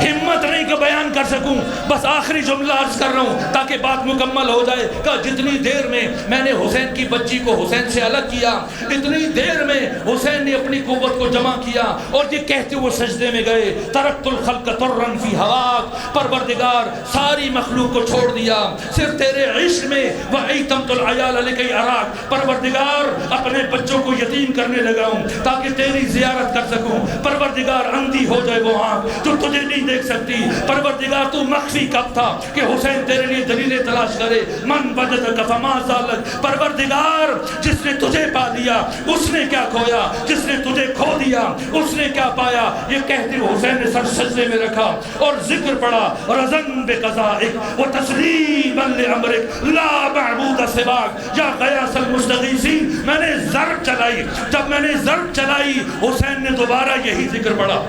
ہمت نہیں کہ بیان کر سکوں, بس آخری جملہ عرض کر رہا ہوں تاکہ بات مکمل ہو جائے. کہ جتنی دیر میں نے حسین کی بچی کو حسین سے الگ کیا, اتنی دیر میں حسین نے اپنی قوت کو جمع کیا اور یہ کہتے ہوئے سجدے میں گئے, ترکت الخلق طرا فی ہواک, پروردگار ساری مخلوق کو چھوڑ دیا صرف تیرے عشق میں. وَأَيْتَمْتُ الْعَيَالَ لِكَيْ أَرَاكَ, پروردگار اپنے بچوں کو یتیم کرنے لگا ہوں تاکہ تیری زیارت کر سکوں. پروردگار اندھی ہو جائے وہ آنکھ جو تجھے نہیں دیکھ سکتی. پروردگار تو مخفی کب تھا کہ حسین تیرے لیے دلیلیں تلاش کرے. من وجدک فما زالک, پروردگار جس نے تجھے پا لیا اس نے کیا کھویا, جس نے تجھے کھو دیا اس نے کیا پایا. یہ کہتے ہوئے حسین نے سر سجدے میں رکھا اور ذکر پڑھا, رضن بقضائک وتسلیما لامرک لا معبود سواک یا غیاث المستغیثین. میں نے ضرب چلائی, جب میں نے ضرب چلائی حسین نے دوبارہ یہی ذکر پڑھا.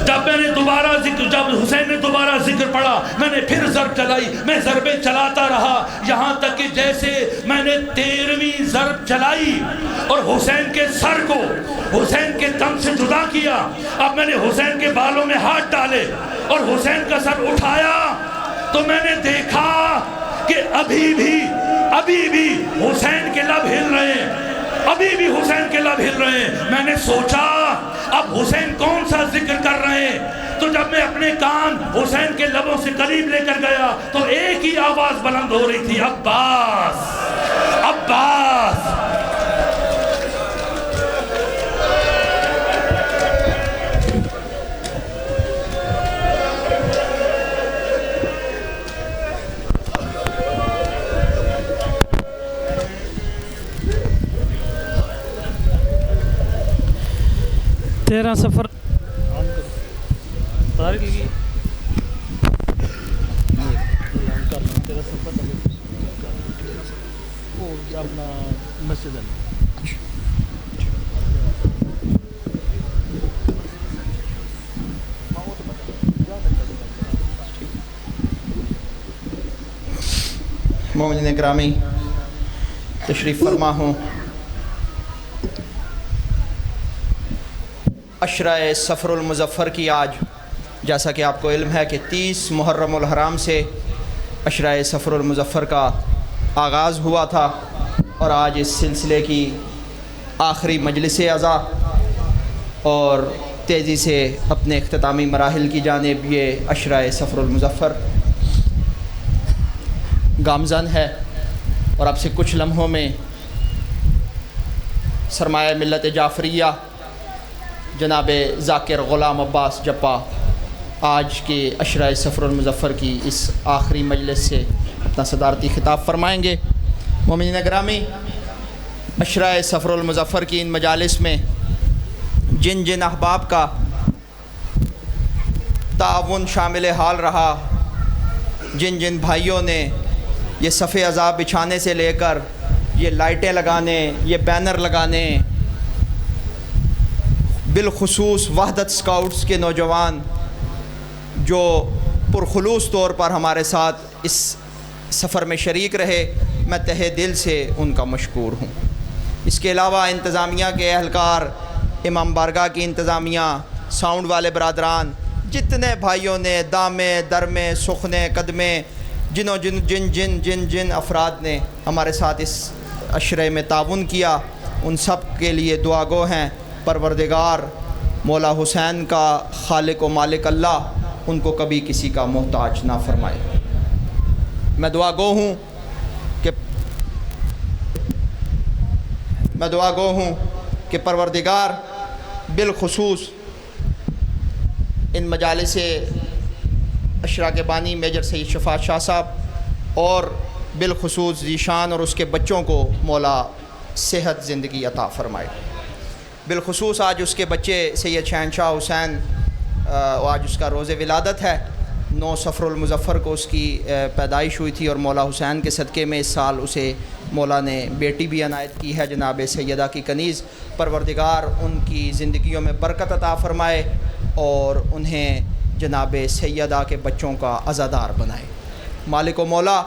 جب حسین نے دوبارہ ذکر پڑھا میں نے پھر ضرب چلائی. میں ضربیں چلاتا رہا یہاں تک کہ جیسے میں نے 13ویں ضرب چلائی اور حسین کے سر کو حسین کے تن سے جدا کیا. اب میں نے حسین کے بالوں میں ہاتھ ڈالے اور حسین کا سر اٹھایا تو میں نے دیکھا کہ ابھی بھی حسین کے لب ہل رہے ہیں, ابھی بھی حسین کے لب ہل رہے ہیں. میں نے سوچا اب حسین کون سا ذکر کر رہے ہیں, تو جب میں اپنے کان حسین کے لبوں سے قریب لے کر گیا تو ایک ہی آواز بلند ہو رہی تھی, عباس عباس. 13 سفر اپنا مسجد ہے. مومنین گرامی تشریف فرما ہوں. عشرہ صفر المظفر کی آج جیسا کہ آپ کو علم ہے کہ 30 محرم الحرام سے عشرہ صفر المظفر کا آغاز ہوا تھا اور آج اس سلسلے کی آخری مجلس عزا اور تیزی سے اپنے اختتامی مراحل کی جانب یہ عشرہ صفر المظفر گامزن ہے. اور اب سے کچھ لمحوں میں سرمایہ ملت جعفریہ جناب ذاکر غلام عباس جپا آج کے عشرہ صفر المظفر کی اس آخری مجلس سے اپنا صدارتی خطاب فرمائیں گے. مومنین گرامی، عشرہ صفر المظفر کی ان مجالس میں جن جن احباب کا تعاون شامل حال رہا، جن جن بھائیوں نے یہ صف عزا بچھانے سے لے کر یہ لائٹیں لگانے، یہ بینر لگانے، بالخصوص وحدت اسکاؤٹس کے نوجوان جو پرخلوص طور پر ہمارے ساتھ اس سفر میں شریک رہے، میں تہہ دل سے ان کا مشکور ہوں. اس کے علاوہ انتظامیہ کے اہلکار، امام بارگاہ کی انتظامیہ، ساؤنڈ والے برادران، جتنے بھائیوں نے دامے درمے سخنے قدمے جن افراد نے ہمارے ساتھ اس عشرے میں تعاون کیا، ان سب کے لیے دعا گو ہیں. پروردگار مولا حسین کا خالق و مالک اللہ ان کو کبھی کسی کا محتاج نہ فرمائے. میں دعا گو ہوں کہ پروردگار بالخصوص ان مجالس عشرہ کے بانی میجر سید شفاعت شاہ صاحب اور بالخصوص ذیشان اور اس کے بچوں کو مولا صحت زندگی عطا فرمائے. بالخصوص آج اس کے بچے سید شہنشاہ حسین، آج اس کا روز ولادت ہے. 9 صفر المظفر کو اس کی پیدائش ہوئی تھی اور مولا حسین کے صدقے میں اس سال اسے مولا نے بیٹی بھی عنایت کی ہے، جناب سیدہ کی کنیز. پروردگار ان کی زندگیوں میں برکت عطا فرمائے اور انہیں جناب سیدہ کے بچوں کا عزادار بنائے. مالک و مولا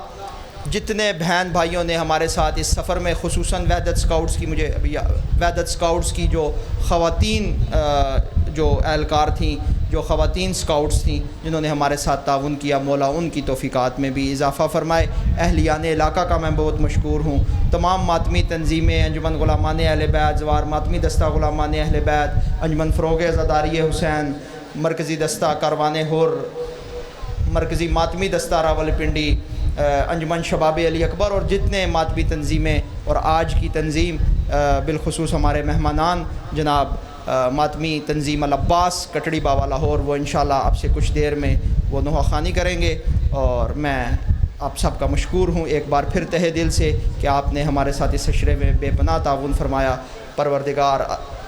جتنے بہن بھائیوں نے ہمارے ساتھ اس سفر میں، خصوصاً وحدت اسکاؤٹس کی، مجھے ابھی وحدت اسکاؤٹس کی جو خواتین جو اہلکار تھیں، جو خواتین اسکاؤٹس تھیں جنہوں نے ہمارے ساتھ تعاون کیا، مولا ان کی توفیقات میں بھی اضافہ فرمائے۔ اہلیان علاقہ کا میں بہت مشکور ہوں۔ تمام ماتمی تنظیمیں، انجمن غلامان اہل بیت، زوار ماتمی دستہ غلامان اہل بیت، انجمن فروغ عزاداری حسین، مرکزی دستہ کاروان حر، مرکزی ماتمی دستہ راولپنڈی، انجمن شباب علی اکبر، اور جتنے ماتمی تنظیمیں، اور آج کی تنظیم بالخصوص ہمارے مہمانان جناب ماتمی تنظیم العباس کٹڑی باوا لاہور، وہ انشاءاللہ آپ سے کچھ دیر میں وہ نوحہ خوانی کریں گے، اور میں آپ سب کا مشکور ہوں ایک بار پھر تہہ دل سے کہ آپ نے ہمارے ساتھ اس عشرے میں بے پناہ تعاون فرمایا۔ پروردگار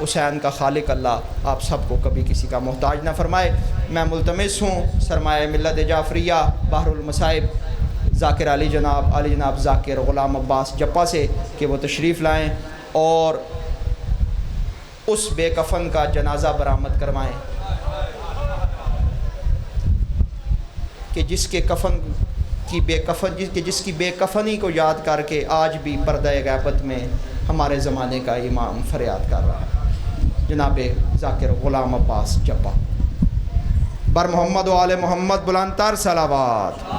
حسین کا خالق اللہ آپ سب کو کبھی کسی کا محتاج نہ فرمائے۔ میں ملتمس ہوں سرمایہ ملت جعفریہ بحر المصائب ذاکر علی جناب ذاکر غلام عباس جپا سے کہ وہ تشریف لائیں اور اس بے کفن کا جنازہ برآمد کروائیں کہ جس کی بے کفنی کو یاد کر کے آج بھی پردہ غیبت میں ہمارے زمانے کا امام فریاد کر رہا ہے، جناب ذاکر غلام عباس جپا۔ بر محمد و آل محمد بلند تر صلوات۔